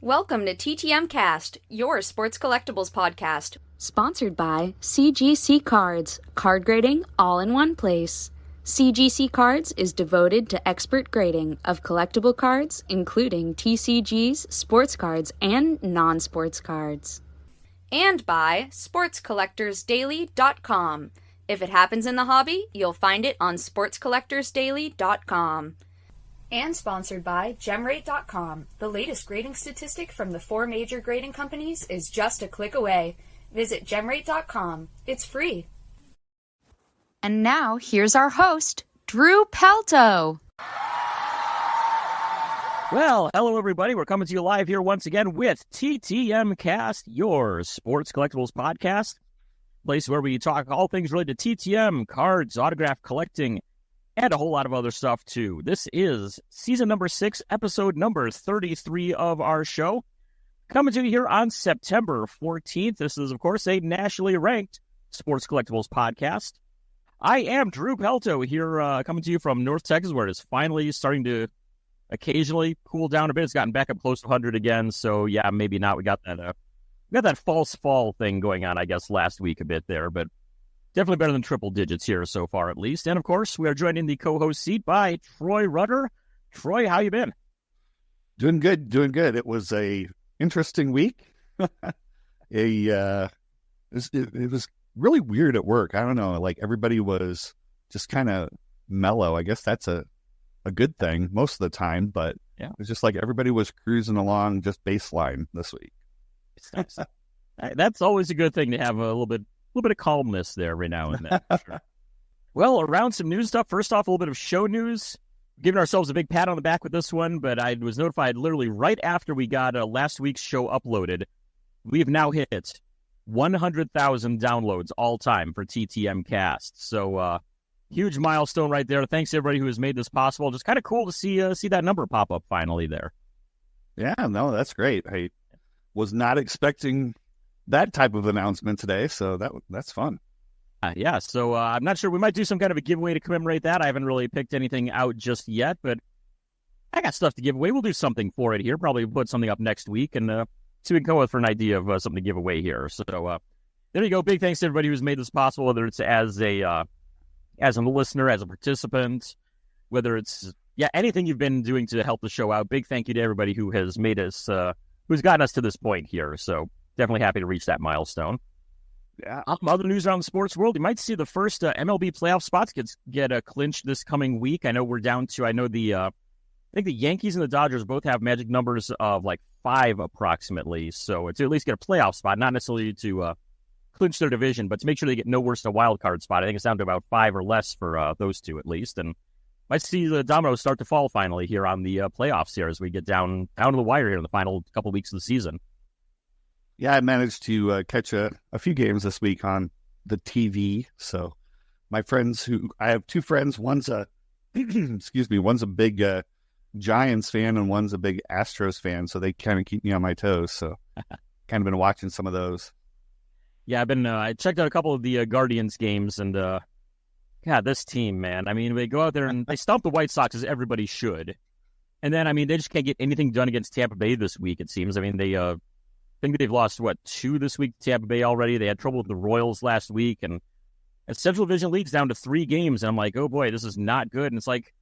Welcome to TTM Cast, your sports collectibles podcast. Sponsored by CGC Cards, card grading all in one place. CGC Cards is devoted to expert grading of collectible cards, including TCGs, sports cards, and non-sports cards. And by sportscollectorsdaily.com. If it happens in the hobby, you'll find it on sportscollectorsdaily.com. And sponsored by GemRate.com. The latest grading statistic from the 4 major grading companies is just a click away. Visit GemRate.com. It's free. And now, here's our host, Drew Pelto. Well, hello everybody. We're coming to you live here once again with TTM Cast, your sports collectibles podcast. Place where we talk all things related to TTM, cards, autograph collecting, and a whole lot of other stuff, too. This is season number 6, episode number 33 of our show. Coming to you here on September 14th. This is, of course, a nationally ranked sports collectibles podcast. I am Drew Pelto here, coming to you from North Texas, where it's finally starting to occasionally cool down a bit. It's gotten back up close to 100 again, so yeah, maybe not. We got that false fall thing going on, I guess, last week a bit there, but definitely better than triple digits here so far, at least. And, of course, we are joined in the co-host seat by Troy Rudder. Troy, how you been? Doing good. It was a interesting week. It was really weird at work. I don't know, like everybody was just kind of mellow. I guess that's a good thing most of the time, but yeah, it was just like everybody was cruising along just baseline this week. Nice. That's always a good thing to have a little bit of calmness there every now and then. Sure. Well, around some news stuff. First off, a little bit of show news. Giving ourselves a big pat on the back with this one, but I was notified literally right after we got last week's show uploaded. We have now hit 100,000 downloads all time for TTM Cast. So, huge milestone right there. Thanks to everybody who has made this possible. Just kind of cool to see that number pop up finally there. Yeah, no, that's great. I was not expecting that type of announcement today, so that's fun. Yeah, so I'm not sure. We might do some kind of a giveaway to commemorate that. I haven't really picked anything out just yet, but I got stuff to give away. We'll do something for it here. Probably put something up next week and see what we can come up with for an idea of something to give away here. So there you go. Big thanks to everybody who's made this possible, whether it's as a listener, as a participant, whether it's anything you've been doing to help the show out. Big thank you to everybody who has made us, who's gotten us to this point here. So definitely happy to reach that milestone. Yeah. Other news around the sports world, you might see the first MLB playoff spots get clinched this coming week. I know we're down to, I think the Yankees and the Dodgers both have magic numbers of like 5 approximately. So to at least get a playoff spot, not necessarily to clinch their division, but to make sure they get no worse than a wild card spot. I think it's down to about 5 or less for those two at least. And might see the dominoes start to fall finally here on the playoffs here as we get down to the wire here in the final couple weeks of the season. Yeah, I managed to catch a few games this week on the TV. So my friends I have 2 friends, one's a, one's a big Giants fan and one's a big Astros fan. So they kind of keep me on my toes. So kind of been watching some of those. Yeah, I checked out a couple of the Guardians games and, God, this team, man. I mean, they go out there and they stomp the White Sox as everybody should. And then, I mean, they just can't get anything done against Tampa Bay this week, it seems. I mean, I think they've lost, 2 this week to Tampa Bay already. They had trouble with the Royals last week. And Central Division League's down to 3 games. And I'm like, oh, boy, this is not good. And it's like,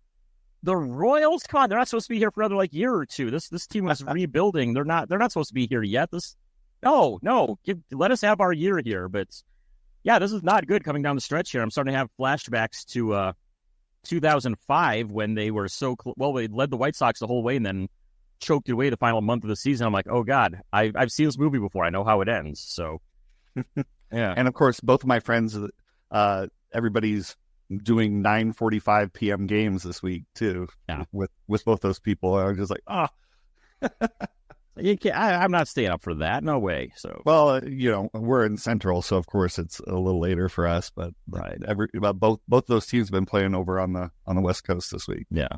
the Royals, come on, they're not supposed to be here for another, year or two. This team was rebuilding. They're not supposed to be here yet. No, let us have our year here. But, yeah, this is not good coming down the stretch here. I'm starting to have flashbacks to 2005 when they were they led the White Sox the whole way and then choked away the final month of the season. I'm like, oh God, I've seen this movie before. I know how it ends. So, yeah. And of course, both of my friends, everybody's doing 9:45 p.m. games this week too. Yeah. With both those people, I was just like, you can't. I'm not staying up for that. No way. So, well, we're in Central, so of course it's a little later for us. But right, both those teams have been playing over on the West Coast this week. Yeah.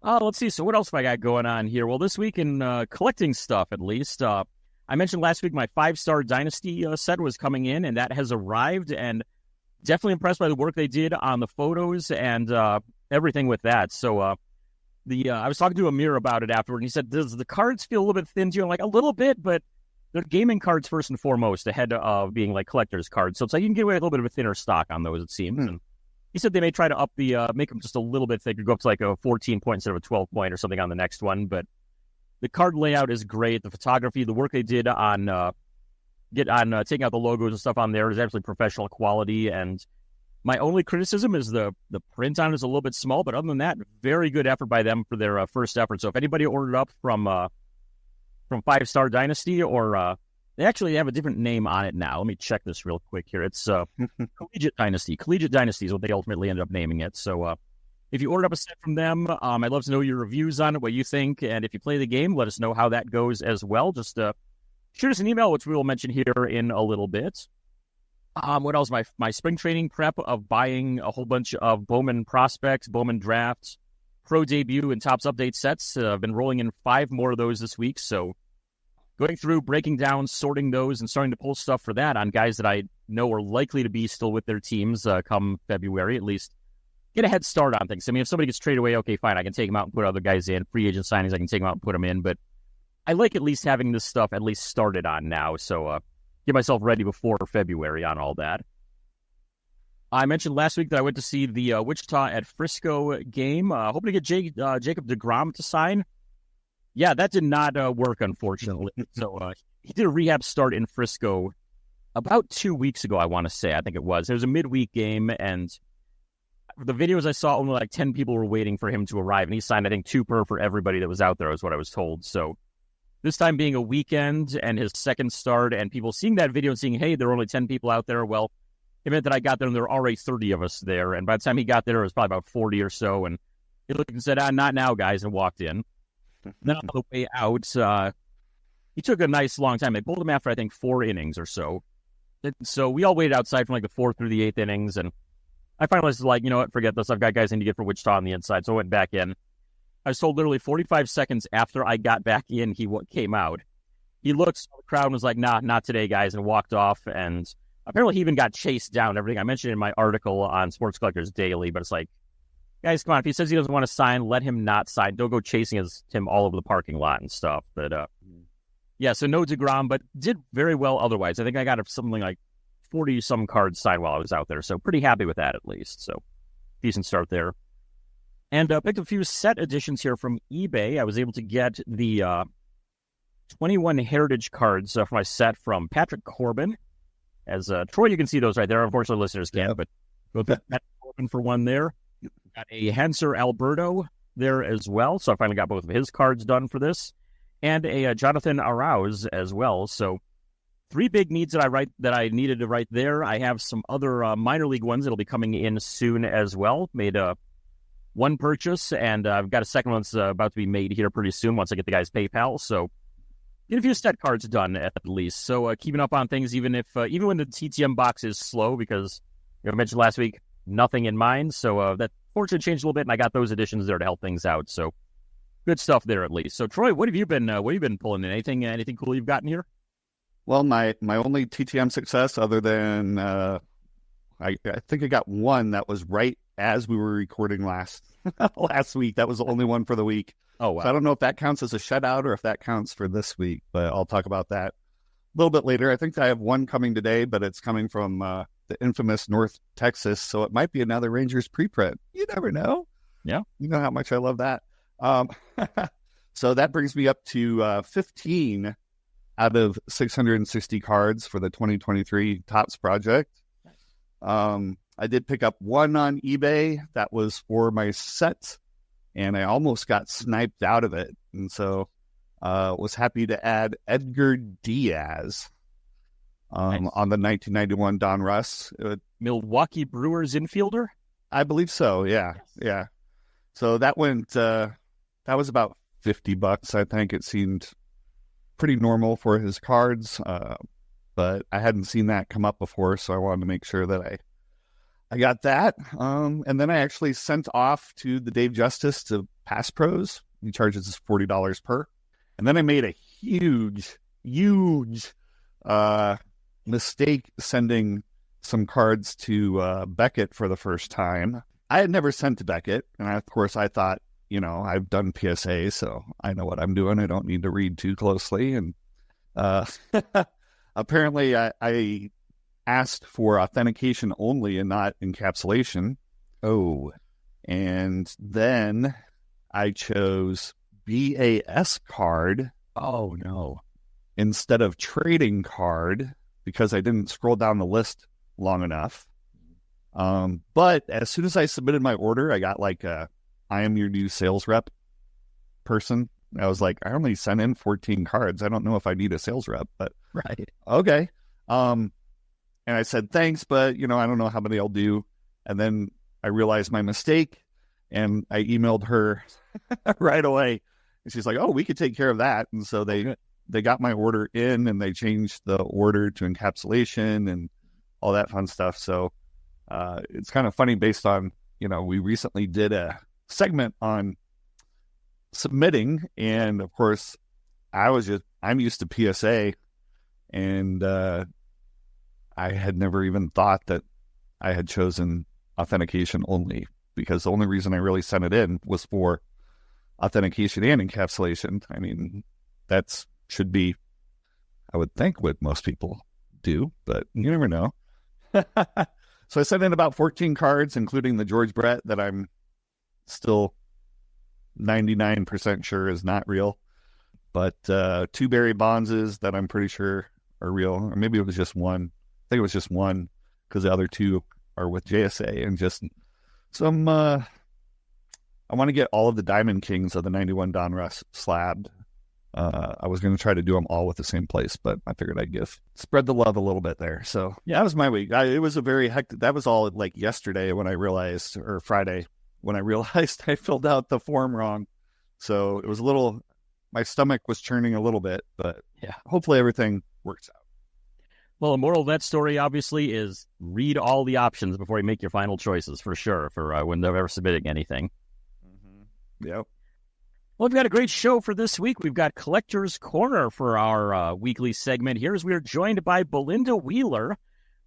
Let's see. So what else have I got going on here? Well, this week in collecting stuff, at least, I mentioned last week my 5-star Dynasty set was coming in, and that has arrived, and definitely impressed by the work they did on the photos and everything with that. So I was talking to Amir about it afterward, and he said, does the cards feel a little bit thin to you? I'm like, a little bit, but they're gaming cards first and foremost, ahead of being like collector's cards. So it's like you can get away with a little bit of a thinner stock on those, it seems. And he said they may try to up make them just a little bit thicker, go up to like a 14 point instead of a 12 point or something on the next one. But the card layout is great. The photography, the work they did on taking out the logos and stuff on there is absolutely professional quality. And my only criticism is the print on it is a little bit small, but other than that, very good effort by them for their first effort. So if anybody ordered up from 5 Star Dynasty, or they actually have a different name on it now. Let me check this real quick here. It's Collegiate Dynasty. Collegiate Dynasty is what they ultimately ended up naming it. So if you ordered up a set from them, I'd love to know your reviews on it, what you think, and if you play the game, let us know how that goes as well. Just shoot us an email, which we will mention here in a little bit. What else? My spring training prep of buying a whole bunch of Bowman prospects, Bowman drafts, pro debut, and Topps update sets. I've been rolling in 5 more of those this week. So going through, breaking down, sorting those, and starting to pull stuff for that on guys that I know are likely to be still with their teams come February, at least get a head start on things. I mean, if somebody gets traded away, okay, fine, I can take them out and put other guys in. Free agent signings, I can take them out and put them in. But I like at least having this stuff at least started on now. So get myself ready before February on all that. I mentioned last week that I went to see the Wichita at Frisco game. Hoping to get Jacob deGrom to sign. Yeah, that did not work, unfortunately. So he did a rehab start in Frisco about 2 weeks ago, I want to say. I think it was. It was a midweek game, and the videos I saw, only like 10 people were waiting for him to arrive, and he signed, I think, 2 per for everybody that was out there, is what I was told. So this time being a weekend and his second start, and people seeing that video and seeing, hey, there are only 10 people out there, well, it meant that I got there and there were already 30 of us there. And by the time he got there, it was probably about 40 or so. And he looked and said, not now, guys, and walked in. Then on the way out, he took a nice long time. They pulled him after, I think, 4 innings or so. So we all waited outside from like the 4th through the 8th innings. And I finally was like, you know what, forget this. I've got guys I need to get for Wichita on the inside. So I went back in. I was told literally 45 seconds after I got back in, he came out. He looked, saw the crowd, and was like, nah, not today, guys, and walked off. And apparently he even got chased down and everything. I mentioned in my article on Sports Collectors Daily, but it's like, guys, come on. If he says he doesn't want to sign, let him not sign. Don't go chasing him all over the parking lot and stuff. But yeah, so no deGrom, but did very well otherwise. I think I got something like 40-some cards signed while I was out there. So pretty happy with that, at least. So decent start there. And picked a few set editions here from eBay. I was able to get the 21 Heritage cards for my set from Patrick Corbin. As Troy, you can see those right there. Unfortunately, listeners can't, but go to Patrick Corbin for one there. Got a Hanser Alberto there as well. So I finally got both of his cards done for this. And a Jonathan Arauz as well. So 3 big needs that I needed to write there. I have some other minor league ones that'll be coming in soon as well. Made one purchase, and I've got a second one that's about to be made here pretty soon once I get the guy's PayPal. So get a few set cards done at least. So keeping up on things, even when the TTM box is slow, because I mentioned last week, nothing in mind. So that fortunately changed a little bit, and I got those additions there to help things out. So good stuff there at least. So Troy, what have you been pulling in? Anything cool you've gotten here? Well, my only TTM success, other than I think I got one that was right as we were recording last week. That was the only one for the week. Oh, wow. So I don't know if that counts as a shutout or if that counts for this week, but I'll talk about that a little bit later. I think I have one coming today, but it's coming from the infamous North Texas, so it might be another Rangers preprint. You never know. Yeah. You know how much I love that. So that brings me up to 15 out of 660 cards for the 2023 Topps project. I did pick up one on eBay that was for my set, and I almost got sniped out of it. And so was happy to add Edgar Diaz Nice. On the 1991 Don Russ. Milwaukee Brewers infielder? I believe so, yeah. Yes. Yeah. So that went, that was about $50, I think. It seemed pretty normal for his cards, but I hadn't seen that come up before, so I wanted to make sure that I got that. And then I actually sent off to the Dave Justice to Pass Pros. He charges us $40 per. And then I made a huge mistake sending some cards to Beckett for the first time. I had never sent to Beckett, and of course I thought I've done PSA, so I know what I'm doing. I don't need to read too closely. And apparently I asked for authentication only and not encapsulation. Oh. And then I chose BAS card. Oh, no. Instead of trading card because I didn't scroll down the list long enough. But as soon as I submitted my order, I got like I am your new sales rep person. I was like, I only sent in 14 cards. I don't know if I need a sales rep, but Right. okay. And I said, thanks, but I don't know how many I'll do. And then I realized my mistake and I emailed her right away. And she's like, oh, we could take care of that. And so they got my order in and they changed the order to encapsulation and all that fun stuff. So it's kind of funny based on, we recently did a segment on submitting. And of course, I'm used to PSA and I had never even thought that I had chosen authentication only because the only reason I really sent it in was for authentication and encapsulation. I mean, should be, I would think, what most people do, but you never know. So I sent in about 14 cards, including the George Brett that I'm still 99% sure is not real, but 2 Barry Bondses that I'm pretty sure are real, or maybe it was just one. I think it was just one because the other 2 are with JSA, and just some, I want to get all of the Diamond Kings of the 91 Donruss slabbed. I was going to try to do them all with the same place, but I figured I'd spread the love a little bit there. So yeah, that was my week. It was a very hectic, that was all like yesterday when I realized, or Friday, when I realized I filled out the form wrong. So it was my stomach was churning a little bit, but yeah, hopefully everything works out. Well, the moral of that story, obviously, is read all the options before you make your final choices, for sure, for when they're ever submitting anything. Mm-hmm. Yep. Well, we've got a great show for this week. We've got Collector's Corner for our weekly segment here, as we are joined by Belinda Wheeler.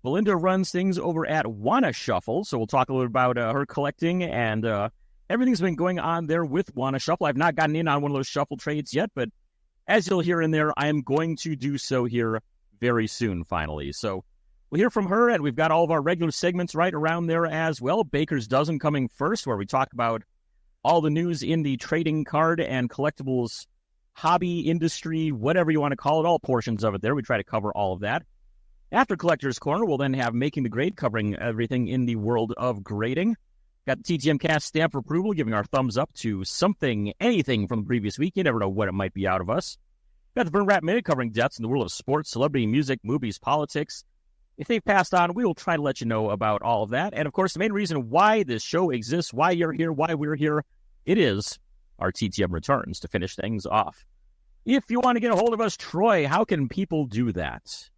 Belinda runs things over at WannaShuffle, so we'll talk a little about her collecting and everything's been going on there with WannaShuffle. I've not gotten in on one of those shuffle trades yet, but as you'll hear in there, I am going to do so here very soon, finally. So we'll hear from her, and we've got all of our regular segments right around there as well. Baker's Dozen coming first, where we talk about all the news in the trading card and collectibles hobby industry, whatever you want to call it, all portions of it there. We try to cover all of that. After Collector's Corner, we'll then have Making the Grade, covering everything in the world of grading. Got the TTM Cast stamp for approval, giving our thumbs up to something, anything from the previous week. You never know what it might be out of us. Got the Burn Rap Minute, covering deaths in the world of sports, celebrity, music, movies, politics. If they've passed on, we will try to let you know about all of that. And, of course, the main reason why this show exists, why you're here, why we're here, it is our TTM returns to finish things off. If you want to get a hold of us, Troy, how can people do that?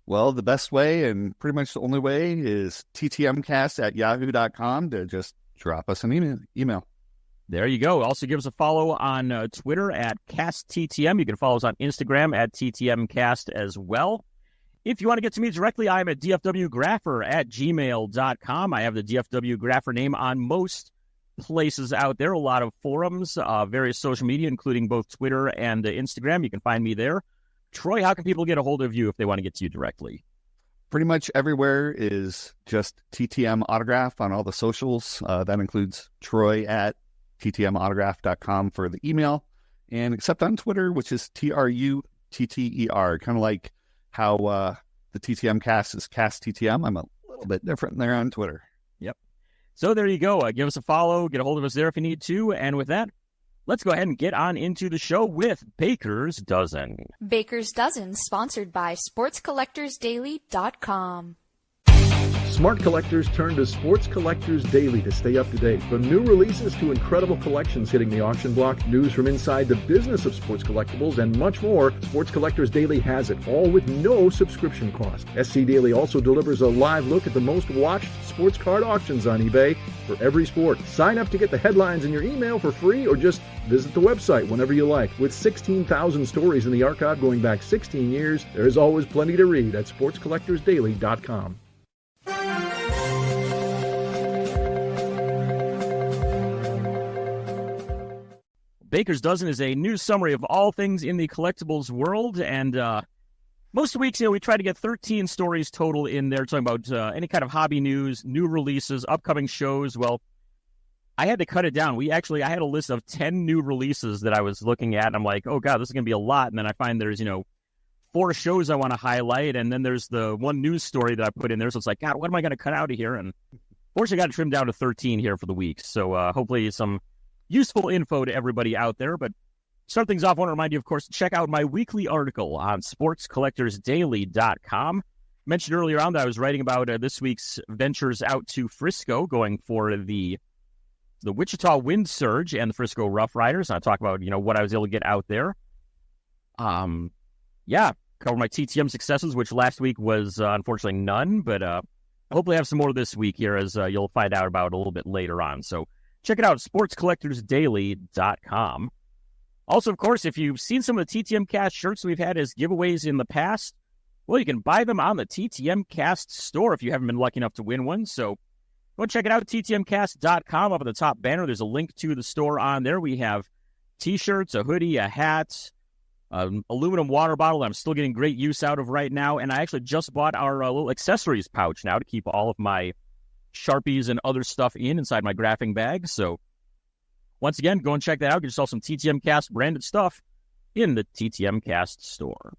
Well, the best way and pretty much the only way is ttmcast@yahoo.com to just drop us an email. There you go. Also give us a follow on Twitter at CastTTM. You can follow us on Instagram at TTMcast as well. If you want to get to me directly, I'm at dfwgrapher@gmail.com. I have the DFW Grapher name on most places out there, a lot of forums, various social media, including both Twitter and Instagram. You can find me there. Troy, how can people get a hold of you if they want to get to you directly? Pretty much everywhere is just TTM Autograph on all the socials. That includes Troy at ttmautograph.com for the email, and except on Twitter, which is TRUTTER, kind of like how the TTM cast is Cast TTM. I'm a little bit different there on Twitter. Yep. So there you go. Give us a follow, get a hold of us there if you need to, and with that, let's go ahead and get on into the show with Baker's Dozen. Baker's Dozen, sponsored by SportsCollectorsDaily.com. Smart collectors turn to Sports Collectors Daily to stay up to date. From new releases to incredible collections hitting the auction block, news from inside the business of sports collectibles, and much more, Sports Collectors Daily has it, all with no subscription cost. SC Daily also delivers a live look at the most watched sports card auctions on eBay for every sport. Sign up to get the headlines in your email for free, or just visit the website whenever you like. With 16,000 stories in the archive going back 16 years, there is always plenty to read at sportscollectorsdaily.com. Baker's Dozen is a news summary of all things in the collectibles world, and most weeks, we try to get 13 stories total in there, talking about any kind of hobby news, new releases, upcoming shows. Well, I had to cut it down. I had a list of 10 new releases that I was looking at, and I'm like, oh god, this is going to be a lot, and then I find there's, 4 shows I want to highlight, and then there's the one news story that I put in there, so it's like, god, what am I going to cut out of here? And fortunately, I got to trim down to 13 here for the week, so hopefully some useful info to everybody out there. But start things off, I want to remind you, of course, to check out my weekly article on sportscollectorsdaily.com. Mentioned earlier on that I was writing about this week's ventures out to Frisco, going for the Wichita Wind Surge and the Frisco Rough Riders. I talk about, what I was able to get out there. Cover my TTM successes, which last week was unfortunately none, but hopefully I have some more this week here, as you'll find out about a little bit later on. So check it out, sportscollectorsdaily.com. Also, of course, if you've seen some of the TTM Cast shirts we've had as giveaways in the past, well, you can buy them on the TTM Cast store if you haven't been lucky enough to win one. So go check it out, ttmcast.com. Up at the top banner, there's a link to the store on there. We have T-shirts, a hoodie, a hat, aluminum water bottle that I'm still getting great use out of right now. And I actually just bought our little accessories pouch now to keep all of my Sharpies and other stuff inside my graphing bag. So once again, go and check that out. Get yourself some TTM Cast branded stuff in the TTM Cast store.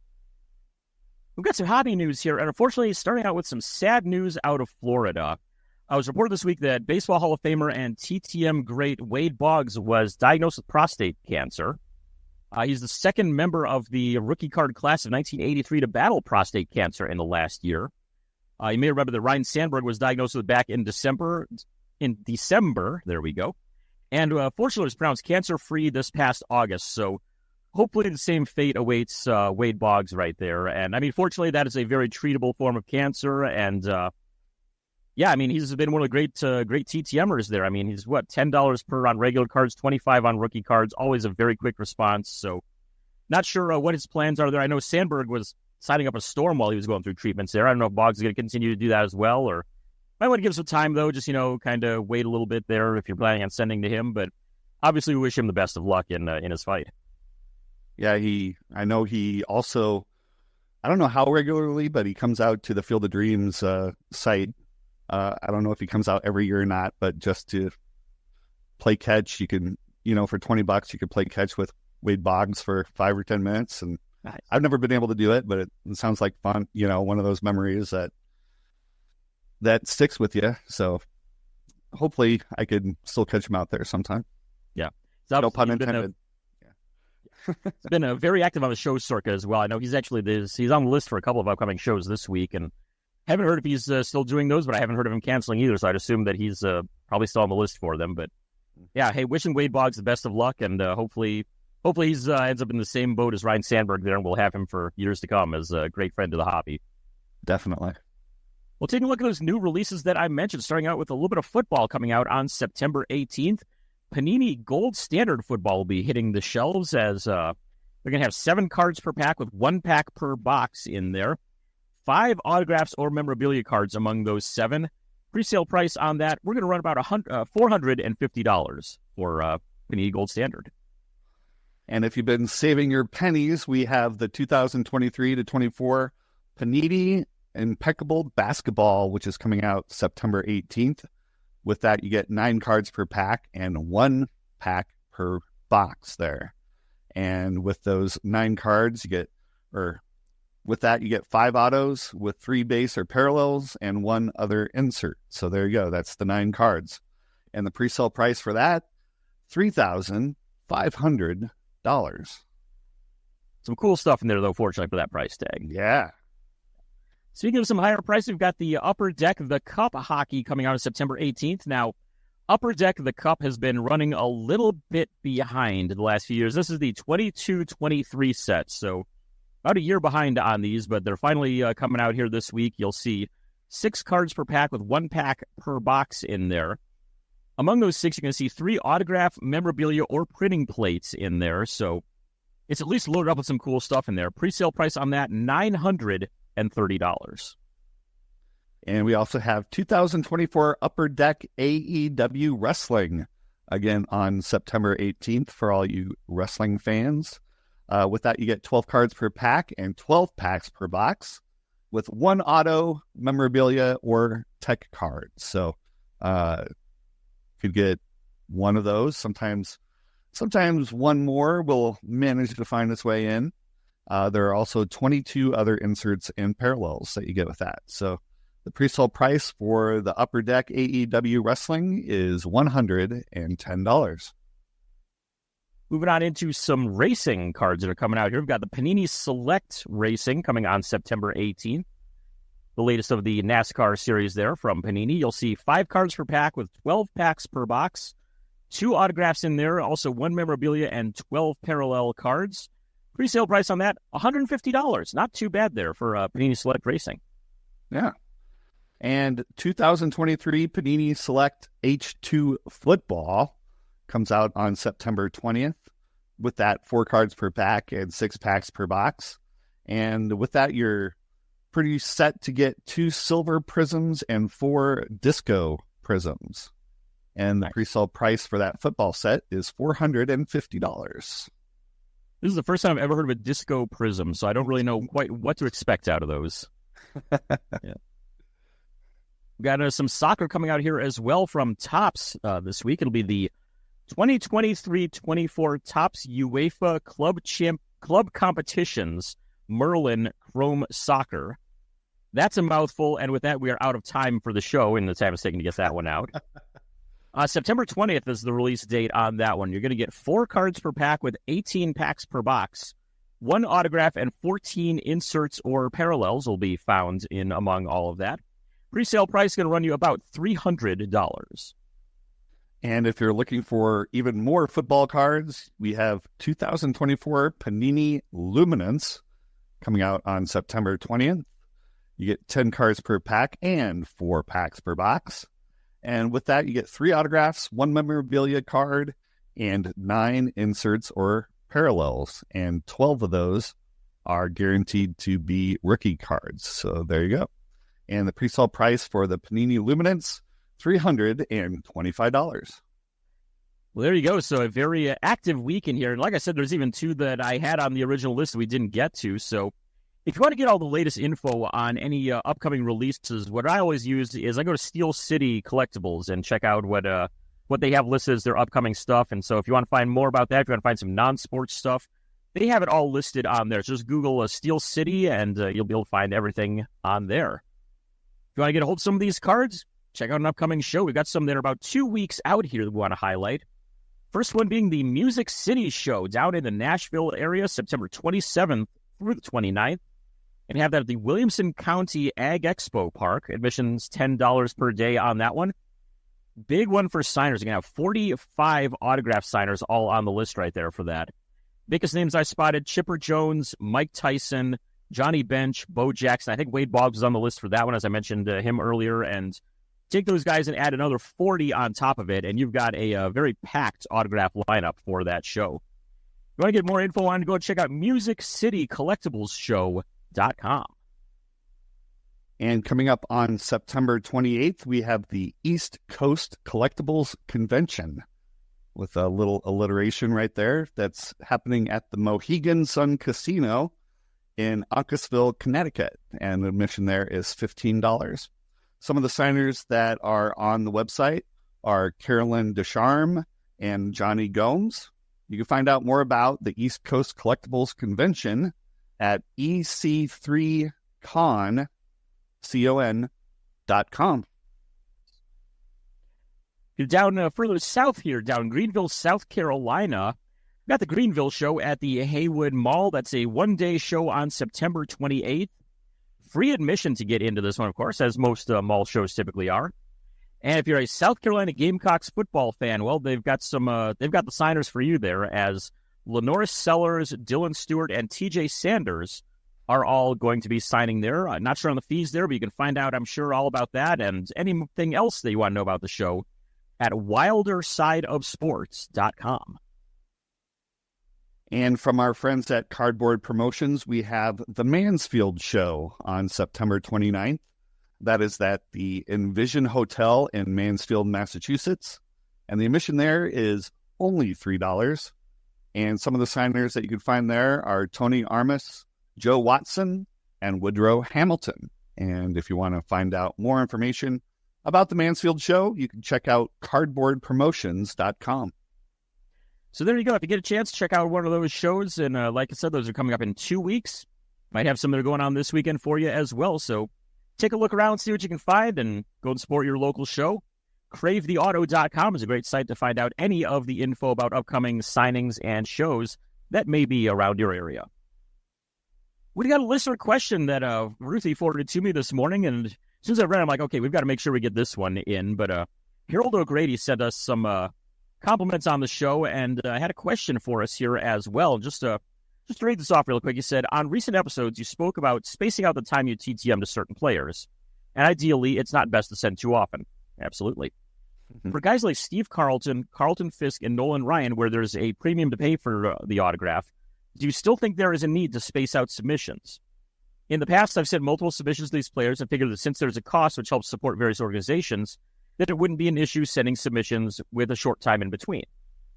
We've got some hobby news here, and unfortunately, starting out with some sad news out of Florida. I was reported this week that Baseball Hall of Famer and TTM great Wade Boggs was diagnosed with prostate cancer. He's the second member of the rookie card class of 1983 to battle prostate cancer in the last year. You may remember that Ryan Sandberg was diagnosed with it back in December. There we go. And fortunately, was pronounced cancer-free this past August. So hopefully the same fate awaits Wade Boggs right there. And, fortunately, that is a very treatable form of cancer. And, he's been one of the great TTMers there. He's, $10 per on regular cards, $25 on rookie cards, always a very quick response. So not sure what his plans are there. I know Sandberg was signing up a storm while he was going through treatments there. I don't know if Boggs is going to continue to do that as well, or might want to give some time, though, just, kind of wait a little bit there if you're planning on sending to him. But obviously we wish him the best of luck in his fight. Yeah, I know he also, I don't know how regularly, but he comes out to the Field of Dreams site. I don't know if he comes out every year or not, but just to play catch, you can, for $20, you could play catch with Wade Boggs for 5 or 10 minutes. And nice. I've never been able to do it, but it sounds like fun, one of those memories that sticks with you. So hopefully I could still catch him out there sometime. Yeah. No pun intended. He's been very active on the show circuit as well. I know he's on the list for a couple of upcoming shows this week, and haven't heard if he's still doing those, but I haven't heard of him canceling either, so I'd assume that he's probably still on the list for them. But yeah, hey, wishing Wade Boggs the best of luck, and hopefully he's ends up in the same boat as Ryan Sandberg there, and we'll have him for years to come as a great friend to the hobby. Definitely. Well, taking a look at those new releases that I mentioned, starting out with a little bit of football coming out on September 18th. Panini Gold Standard Football will be hitting the shelves, as they're going to have 7 cards per pack with 1 pack per box in there. 5 autographs or memorabilia cards among those 7. Pre-sale price on that, we're going to run about $450 for Panini Gold Standard. And if you've been saving your pennies, we have the 2023-24 Panini Impeccable Basketball, which is coming out September 18th. With that, you get 9 cards per pack and 1 pack per box there. And with those 9 cards, you get 5 autos with 3 base or parallels and 1 other insert. So there you go. That's the 9 cards. And the pre-sale price for that, $3,500. Some cool stuff in there, though, fortunately, for that price tag. Yeah. Speaking of some higher prices, we've got the Upper Deck the Cup hockey coming out on September 18th. Now, Upper Deck the Cup has been running a little bit behind the last few years. This is the 22-23 set, so about a year behind on these, but they're finally coming out here this week. You'll see 6 cards per pack with 1 pack per box in there. Among those 6, you're going to see 3 autograph, memorabilia, or printing plates in there, so it's at least loaded up with some cool stuff in there. Pre-sale price on that, $930. And we also have 2024 Upper Deck AEW Wrestling. again on September 18th for all you wrestling fans. With that, you get 12 cards per pack and 12 packs per box with one auto, memorabilia, or tech card. So you could get one of those. Sometimes one more will manage to find its way in. There are also 22 other inserts and parallels that you get with that. So the pre-sale price for the Upper Deck AEW Wrestling is $110. Moving on into some racing cards that are coming out here. We've got the Panini Select Racing coming on September 18th. The latest of the NASCAR series there from Panini. You'll see 5 cards per pack with 12 packs per box. 2 autographs in there, also 1 memorabilia and 12 parallel cards. Pre-sale price on that, $150. Not too bad there for Panini Select Racing. Yeah. And 2023 Panini Select H2 Football comes out on September 20th. With that, 4 cards per pack and 6 packs per box. And with that, you're pretty set to get 2 silver prisms and 4 disco prisms. And the pre-sale price for that football set is $450. This is the first time I've ever heard of a disco prism, so I don't really know quite what to expect out of those. Yeah. We've got some soccer coming out here as well from Topps this week. It'll be the 2023-24 Topps UEFA Club Competitions Merlin Chrome Soccer. That's a mouthful, and with that, we are out of time for the show, and the time it's taking to get that one out. September 20th is the release date on that one. You're going to get 4 cards per pack with 18 packs per box. 1 autograph and 14 inserts or parallels will be found in among all of that. Pre-sale price is going to run you about $300. And if you're looking for even more football cards, we have 2024 Panini Luminance coming out on September 20th. You get 10 cards per pack and 4 packs per box. And with that, you get 3 autographs, 1 memorabilia card, and 9 inserts or parallels. And 12 of those are guaranteed to be rookie cards. So there you go. And the pre-sale price for the Panini Luminance, $325. Well, there you go. So a very active week in here. And like I said, there's even 2 that I had on the original list that we didn't get to. So if you want to get all the latest info on any upcoming releases, what I always use is I go to Steel City Collectibles and check out what they have listed as their upcoming stuff. And so if you want to find more about that, if you want to find some non-sports stuff, they have it all listed on there. So just Google Steel City and you'll be able to find everything on there. If you want to get a hold of some of these cards, check out an upcoming show. We've got some that are about 2 weeks out here that we want to highlight. First one being the Music City Show down in the Nashville area, September 27th through the 29th. And have that at the Williamson County Ag Expo Park. Admission's $10 per day on that one. Big one for signers. You're going to have 45 autograph signers all on the list right there for that. Biggest names I spotted, Chipper Jones, Mike Tyson, Johnny Bench, Bo Jackson. I think Wade Boggs was on the list for that one, as I mentioned him earlier. And take those guys and add another 40 on top of it, and you've got a very packed autograph lineup for that show. If you want to get more info on it, go check out MusicCityCollectiblesShow.com. And coming up on September 28th, we have the East Coast Collectibles Convention with a little alliteration right there. That's happening at the Mohegan Sun Casino in Uncasville, Connecticut. And admission there is $15. Some of the signers that are on the website are Carolyn Descharme and Johnny Gomes. You can find out more about the East Coast Collectibles Convention at ec3con.com. You're down further south here, down Greenville, South Carolina. We've got the Greenville show at the Haywood Mall. That's a one-day show on September 28th. Free admission to get into this one, of course, as most mall shows typically are. And if you're a South Carolina Gamecocks football fan, well, they've got the signers for you there, as Lenore Sellers, Dylan Stewart, and TJ Sanders are all going to be signing there. Not sure on the fees there, but you can find out, I'm sure, all about that and anything else that you want to know about the show at wildersideofsports.com. And from our friends at Cardboard Promotions, we have the Mansfield Show on September 29th. That is at the Envision Hotel in Mansfield, Massachusetts. And the admission there is only $3. And some of the signers that you can find there are Tony Armas, Joe Watson, and Woodrow Hamilton. And if you want to find out more information about the Mansfield Show, you can check out cardboardpromotions.com. So there you go. If you get a chance, check out one of those shows. And like I said, those are coming up in 2 weeks. Might have some that are going on this weekend for you as well. So take a look around, see what you can find, and go and support your local show. CraveTheAuto.com is a great site to find out any of the info about upcoming signings and shows that may be around your area. We got a listener question that Ruthie forwarded to me this morning, and as soon as I read it, I'm like, okay, we've got to make sure we get this one in. But Harold O'Grady sent us some compliments on the show, and had a question for us here as well. Just to read this off real quick, he said, on recent episodes, you spoke about spacing out the time you TTM to certain players, and ideally, it's not best to send too often. Absolutely. Mm-hmm. For guys like Steve Carlton, Carlton Fisk, and Nolan Ryan, where there's a premium to pay for the autograph, do you still think there is a need to space out submissions? In the past, I've sent multiple submissions to these players and figured that since there's a cost which helps support various organizations, that it wouldn't be an issue sending submissions with a short time in between.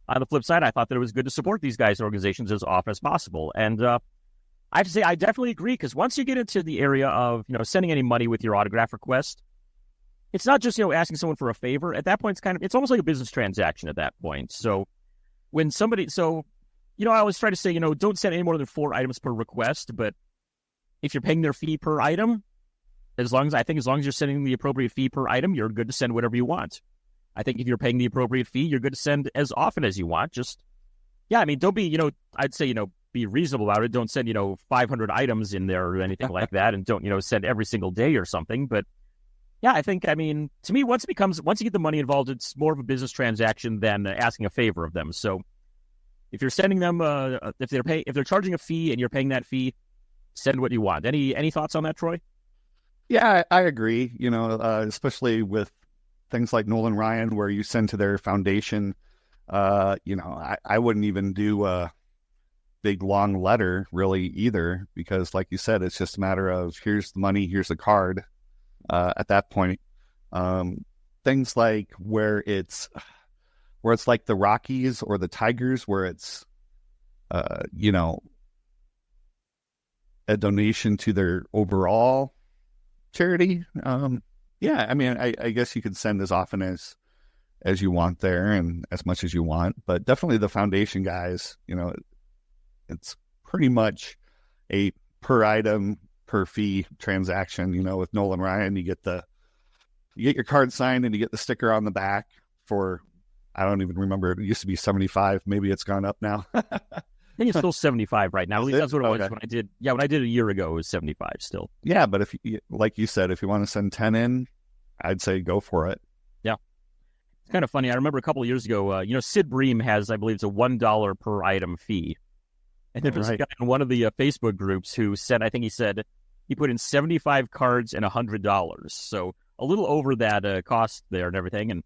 On the flip side, I thought that it was good to support these guys' organizations as often as possible. And I have to say, I definitely agree, because once you get into the area of, sending any money with your autograph request, it's not just, asking someone for a favor. At that point, it's almost like a business transaction at that point. So when somebody, I always try to say, don't send any more than 4 items per request, but if you're paying their fee per item, as long as you're sending the appropriate fee per item, you're good to send whatever you want. I think if you're paying the appropriate fee, you're good to send as often as you want. Don't be, I'd say, be reasonable about it. Don't send, 500 items in there or anything like that. And don't, send every single day or something. But yeah, to me, once you get the money involved, it's more of a business transaction than asking a favor of them. So if you're sending them, if they're charging a fee and you're paying that fee, send what you want. Any thoughts on that, Troy? Yeah, I agree. Especially with things like Nolan Ryan, where you send to their foundation. I wouldn't even do a big long letter really either, because like you said, it's just a matter of here's the money, here's the card. At that point, things like where it's like the Rockies or the Tigers, where it's a donation to their overall charity. I guess you could send as often as you want there and as much as you want, but definitely the foundation guys, it's pretty much a per item, per fee transaction. With Nolan Ryan, you get your card signed and you get the sticker on the back for, I don't even remember, it used to be 75, maybe it's gone up now. I think it's still 75 right now. At least that's what it was when I did. Yeah, when I did a year ago, it was 75 still. Yeah, but if, like you said, if you want to send 10 in, I'd say go for it. Yeah. It's kind of funny. I remember a couple of years ago, Sid Bream has, I believe it's a $1 per item fee. And there was a guy in one of the Facebook groups who said, I think he said he put in 75 cards and $100. So a little over that cost there and everything. And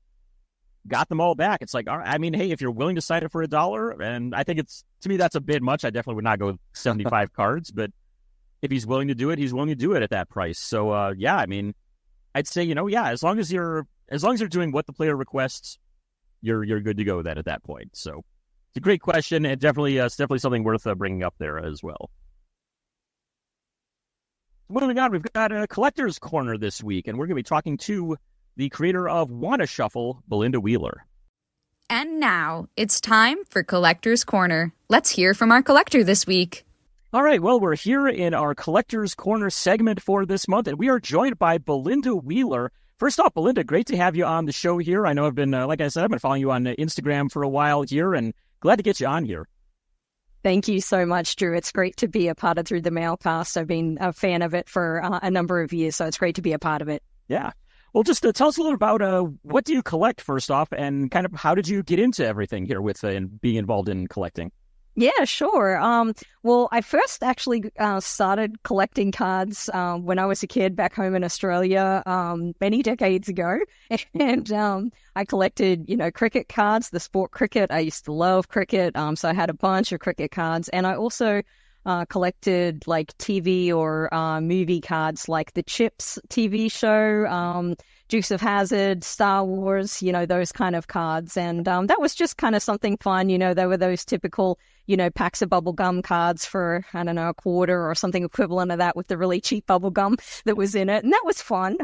got them all back. It's like, all right, hey, if you're willing to sign it for $1, and I think to me, that's a bit much. I definitely would not go 75 cards, but if he's willing to do it, he's willing to do it at that price. So, I'd say, as long as you're doing what the player requests, you're good to go then at that point. So it's a great question, and it's definitely something worth bringing up there as well. Moving on, we've got a Collector's Corner this week, and we're going to be talking to the creator of WannaShuffle, Belinda Wheeler. And now it's time for Collector's Corner. Let's hear from our collector this week. All right, well, we're here in our Collector's Corner segment for this month, and we are joined by Belinda Wheeler. First off, Belinda, great to have you on the show here. I know I've been, like I said, I've been following you on Instagram for a while here, and glad to get you on here. Thank you so much, Drew. It's great to be a part of Through the Mailcast. I've been a fan of it for a number of years, so it's great to be a part of it. Yeah. Well, just tell us a little about what do you collect first off, and kind of how did you get into everything here with being involved in collecting? Yeah, sure. Well, I first actually started collecting cards when I was a kid back home in Australia many decades ago. And I collected, cricket cards, the sport cricket. I used to love cricket. So I had a bunch of cricket cards. And I also collected like TV or movie cards, like the Chips TV show, Dukes of Hazzard, Star Wars, those kind of cards. And that was just kind of something fun. They were those typical, packs of bubble gum cards for, I don't know, a quarter or something equivalent of that with the really cheap bubble gum that was in it. And that was fun.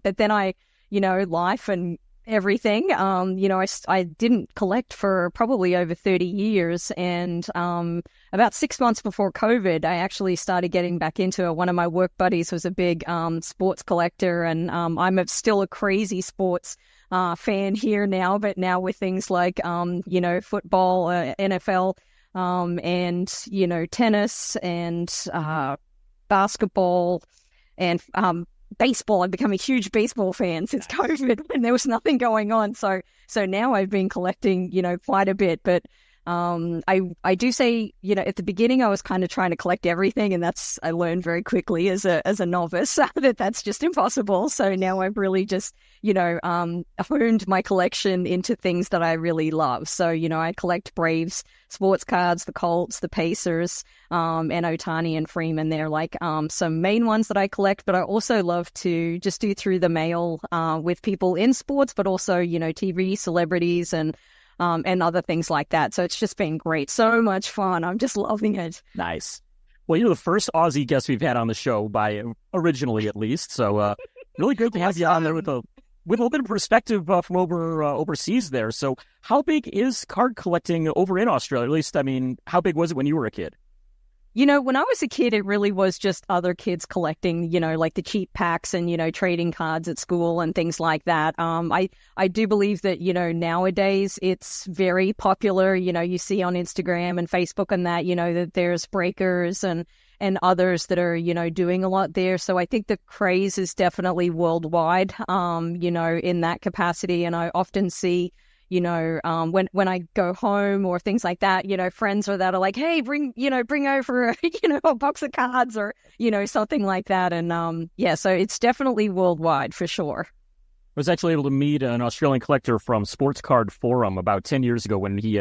But then life and everything, I didn't collect for probably over 30 years. And about 6 months before COVID, I actually started getting back into it. One of my work buddies was a big sports collector, and I'm still a crazy sports fan here now, but now with things like, football, NFL, and, tennis and basketball and baseball. I've become a huge baseball fan since COVID when there was nothing going on. So now I've been collecting, quite a bit. But I do say, at the beginning I was kind of trying to collect everything, and I learned very quickly as a novice that's just impossible. So now I've really just, honed my collection into things that I really love. So, I collect Braves sports cards, the Colts, the Pacers, and Ohtani and Freeman. They're like some main ones that I collect, but I also love to just do through the mail with people in sports, but also, TV celebrities and other things like that. So it's just been great. So much fun. I'm just loving it. Nice. Well, you're the first Aussie guest we've had on the show, by originally at least. So really great to have you on there with a little bit of perspective from overseas there. So how big is card collecting over in Australia? At least, I mean, how big was it when you were a kid? When I was a kid, it really was just other kids collecting, like the cheap packs and, trading cards at school and things like that. I do believe that, nowadays it's very popular. You see on Instagram and Facebook and that, that there's breakers and others that are, doing a lot there. So I think the craze is definitely worldwide, in that capacity. And I often see, when I go home or things like that, friends that are like, hey, bring over, a box of cards or, something like that. And so it's definitely worldwide for sure. I was actually able to meet an Australian collector from Sports Card Forum about 10 years ago when he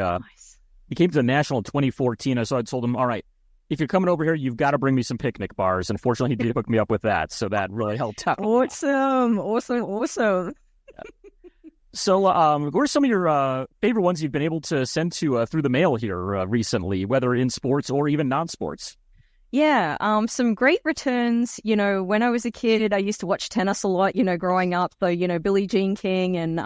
came to the National in 2014. So I told him, all right, if you're coming over here, you've got to bring me some picnic bars. Unfortunately, he did hook me up with that. So that really helped out. Awesome. So what are some of your favorite ones you've been able to send to through the mail here recently, whether in sports or even non-sports? Yeah, some great returns. When I was a kid, I used to watch tennis a lot, growing up. So, Billie Jean King and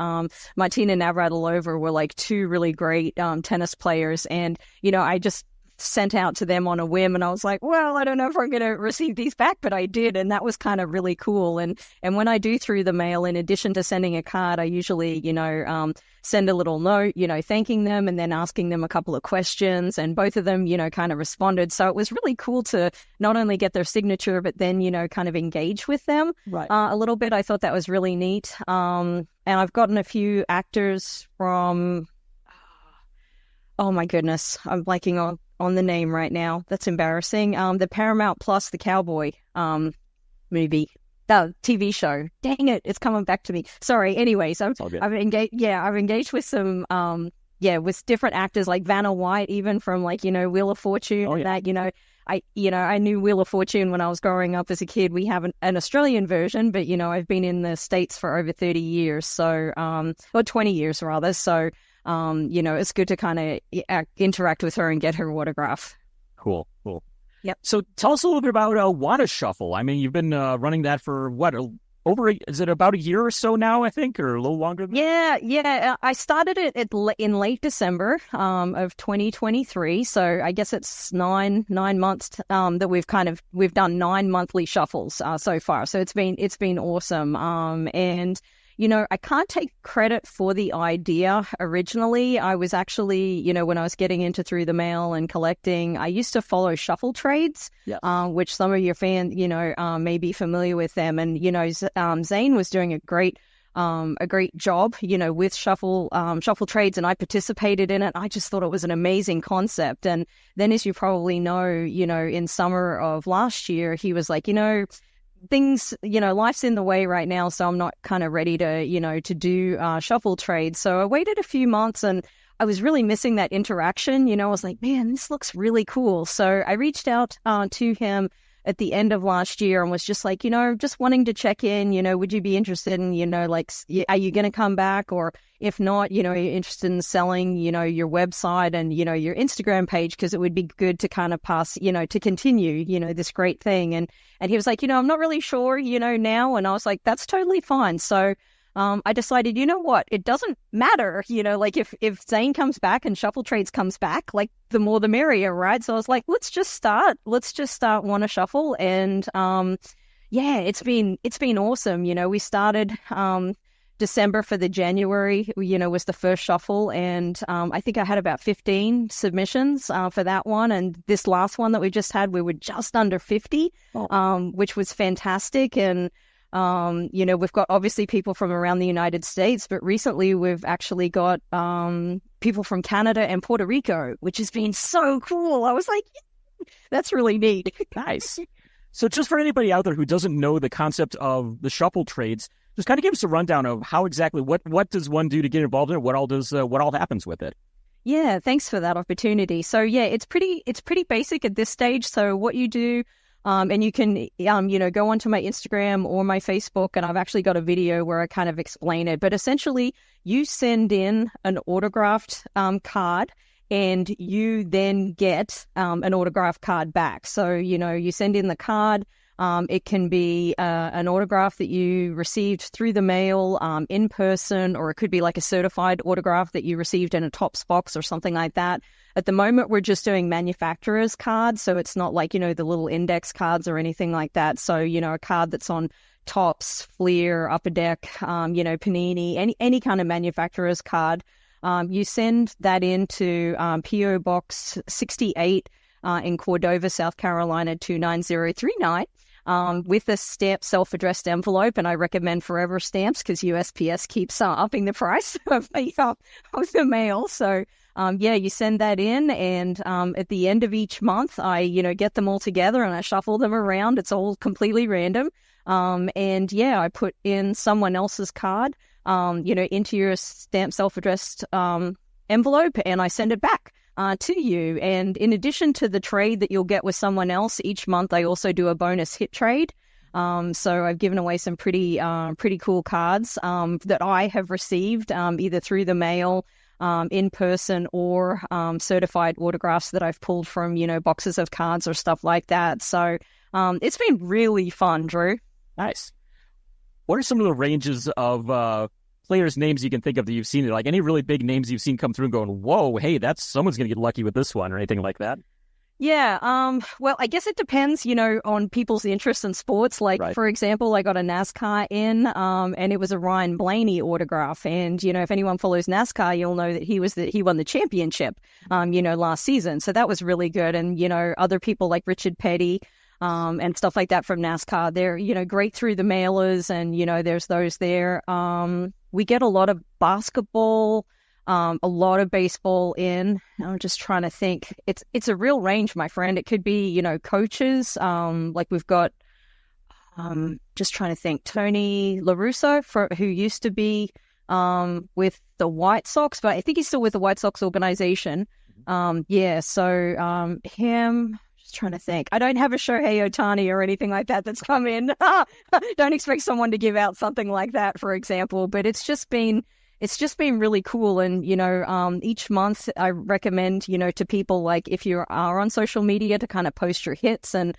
Martina Navratilova were like two really great tennis players. And, I just sent out to them on a whim, and I was like, well, I don't know if I'm going to receive these back, but I did, and that was kind of really cool. And when I do through the mail, in addition to sending a card, I usually send a little note, thanking them and then asking them a couple of questions, and both of them kind of responded. So it was really cool to not only get their signature, but then kind of engage with them a little bit. I thought that was really neat. And I've gotten a few actors from oh my goodness, I'm blanking on the name right now. That's embarrassing. The Paramount Plus, the Cowboy movie, the TV show. Dang it, it's coming back to me. Sorry. Anyways, I've engaged. Yeah, I've engaged with some with different actors like Vanna White, even from Wheel of Fortune. And that I knew Wheel of Fortune when I was growing up as a kid. We have an Australian version, but I've been in the States for over 30 years, so or 20 years rather. So. It's good to kind of interact with her and get her autograph. Cool. Yep. So tell us a little bit about WannaShuffle. I mean, you've been running that for what, is it about a year or so now, I think, or a little longer than that? Yeah. I started it in late December of 2023. So I guess it's nine months that we've done 9 monthly shuffles so far. So it's been awesome. And I can't take credit for the idea originally. I was actually, when I was getting into Through the Mail and collecting, I used to follow shuffle trades, which some of your fans, may be familiar with them. And, Zane was doing a great job, with shuffle trades, and I participated in it. I just thought it was an amazing concept. And then, as you probably know, in summer of last year, he was like, things, life's in the way right now, so I'm not kind of ready to, to do shuffle trades. So I waited a few months, and I was really missing that interaction. You know, I was like, man, this looks really cool. So I reached out to him at the end of last year and was just like, you know, just wanting to check in, you know, would you be interested in, you know, like, are you going to come back? Or if not, you know, are you interested in selling, you know, your website and, you know, your Instagram page? Because it would be good to kind of pass, you know, to continue, you know, this great thing. And he was like, you know, I'm not really sure, you know, now. And I was like, that's totally fine. So I decided, you know what, it doesn't matter, you know, like if Zane comes back and Shuffle Trades comes back, like the more the merrier, right? So I was like, let's just start WannaShuffle. And yeah, it's been awesome. You know, we started December for the January, you know, was the first shuffle. And I think I had about 15 submissions for that one. And this last one that we just had, we were just under 50, which was fantastic. And you know, we've got obviously people from around the United States, but recently we've actually got people from Canada and Puerto Rico, which has been so cool. I was like, that's really neat. Nice. So just for anybody out there who doesn't know the concept of the shuffle trades, just kind of give us a rundown of how exactly, what does one do to get involved in it? What all happens with it? Yeah, thanks for that opportunity. So yeah, it's pretty basic at this stage. So what you do, and you can, you know, go onto my Instagram or my Facebook, and I've actually got a video where I kind of explain it. But essentially, you send in an autographed card, and you then get an autographed card back. So, you know, you send in the card. It can be an autograph that you received through the mail, in person, or it could be like a certified autograph that you received in a Topps box or something like that. At the moment, we're just doing manufacturer's cards, so it's not like, you know, the little index cards or anything like that. So, you know, a card that's on Topps, Fleer, Upper Deck, you know, Panini, any kind of manufacturer's card. You send that into P.O. Box 68 in Cordova, South Carolina, 29039. With a stamped self-addressed envelope, and I recommend Forever stamps because USPS keeps upping the price of the mail. So, yeah, you send that in, and at the end of each month, I, you know, get them all together and I shuffle them around. It's all completely random. And yeah, I put in someone else's card, you know, into your stamped self-addressed envelope, and I send it back to you. And in addition to the trade that you'll get with someone else each month, I also do a bonus hit trade. So I've given away some pretty cool cards that I have received either through the mail, in person, or certified autographs that I've pulled from, you know, boxes of cards or stuff like that. So it's been really fun, Drew. Nice. What are some of the ranges of players' names you can think of that you've seen? Like any really big names you've seen come through and going, whoa, hey, someone's going to get lucky with this one, or anything like that? Yeah, well, I guess it depends, you know, on people's interest in sports. Like, right. For example, I got a NASCAR in, and it was a Ryan Blaney autograph. And, you know, if anyone follows NASCAR, you'll know that he won the championship, you know, last season. So that was really good. And, you know, other people like Richard Petty, and stuff like that from NASCAR, they're, you know, great through the mailers, and, you know, there's those there. We get a lot of basketball, a lot of baseball in. I'm just trying to think. It's a real range, my friend. It could be, you know, coaches. Like we've got, just trying to think, Tony La Russa, who used to be with the White Sox, but I think he's still with the White Sox organization. Yeah, so him. Just trying to think. I don't have a Shohei Ohtani or anything like that that's come in. Don't expect someone to give out something like that, for example. But it's just been really cool. And, you know, each month I recommend, you know, to people, like if you are on social media, to kind of post your hits. And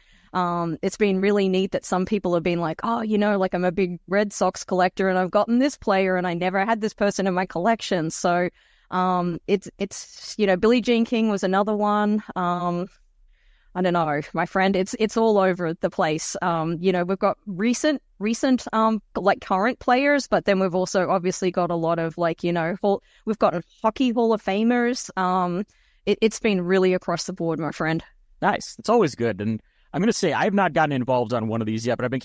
it's been really neat that some people have been like, oh, you know, like I'm a big Red Sox collector and I've gotten this player and I never had this person in my collection. So it's you know, Billie Jean King was another one. I don't know, my friend, it's all over the place. You know, we've got recent, like current players, but then we've also obviously got a lot of, like, you know, we've got hockey Hall of Famers. It's been really across the board, my friend. Nice. It's always good. And I'm going to say, I've not gotten involved on one of these yet, but I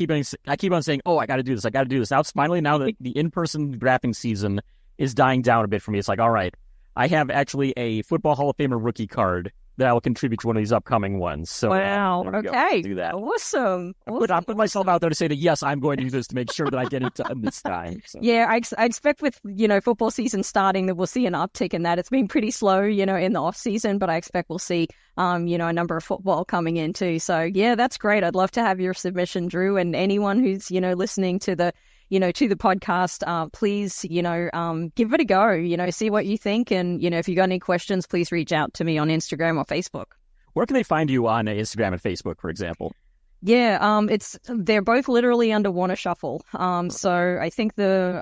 keep on saying, oh, I got to do this. Now, finally, now that the in-person drafting season is dying down a bit for me, it's like, all right, I have actually a Football Hall of Famer rookie card that I will contribute to one of these upcoming ones. So wow. there we go. Okay. Do that. Awesome. I put myself out there to say that, yes, I'm going to do this to make sure that I get it done this time. So. Yeah, I expect with, football season starting that we'll see an uptick in that. It's been pretty slow, in the off season, but I expect we'll see, a number of football coming in too. So yeah, that's great. I'd love to have your submission, Drew, and anyone who's, listening to the, to the podcast, please, give it a go, see what you think. And, if you got any questions, please reach out to me on Instagram or Facebook. Where can they find you on Instagram and Facebook, for example? Yeah, they're both literally under WannaShuffle. So I think the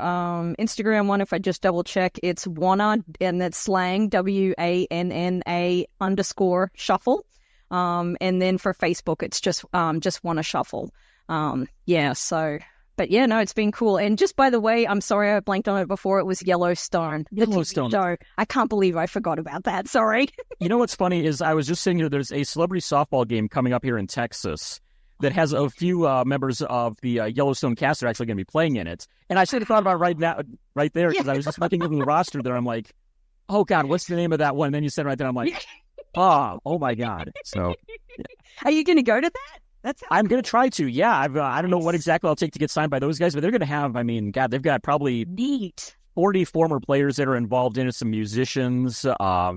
Instagram one, if I just double check, it's Wanna, and that's slang, WANNA _shuffle. And then for Facebook, it's just WannaShuffle. But yeah, no, it's been cool. And just by the way, I'm sorry I blanked on it before. It was Yellowstone. Yellowstone. So I can't believe I forgot about that. Sorry. You know what's funny is I was just saying here, there's a celebrity softball game coming up here in Texas that has a few members of the Yellowstone cast that are actually going to be playing in it. And I should have thought about it right there, because I was just looking over the roster there. I'm like, oh God, what's the name of that one? And then you said right there, I'm like, oh my God. So, yeah. Are you going to go to that? I'm going to try to. Yeah, I don't know what exactly I'll take to get signed by those guys, but they're going to have, God, they've got probably neat 40 former players that are involved in it, some musicians,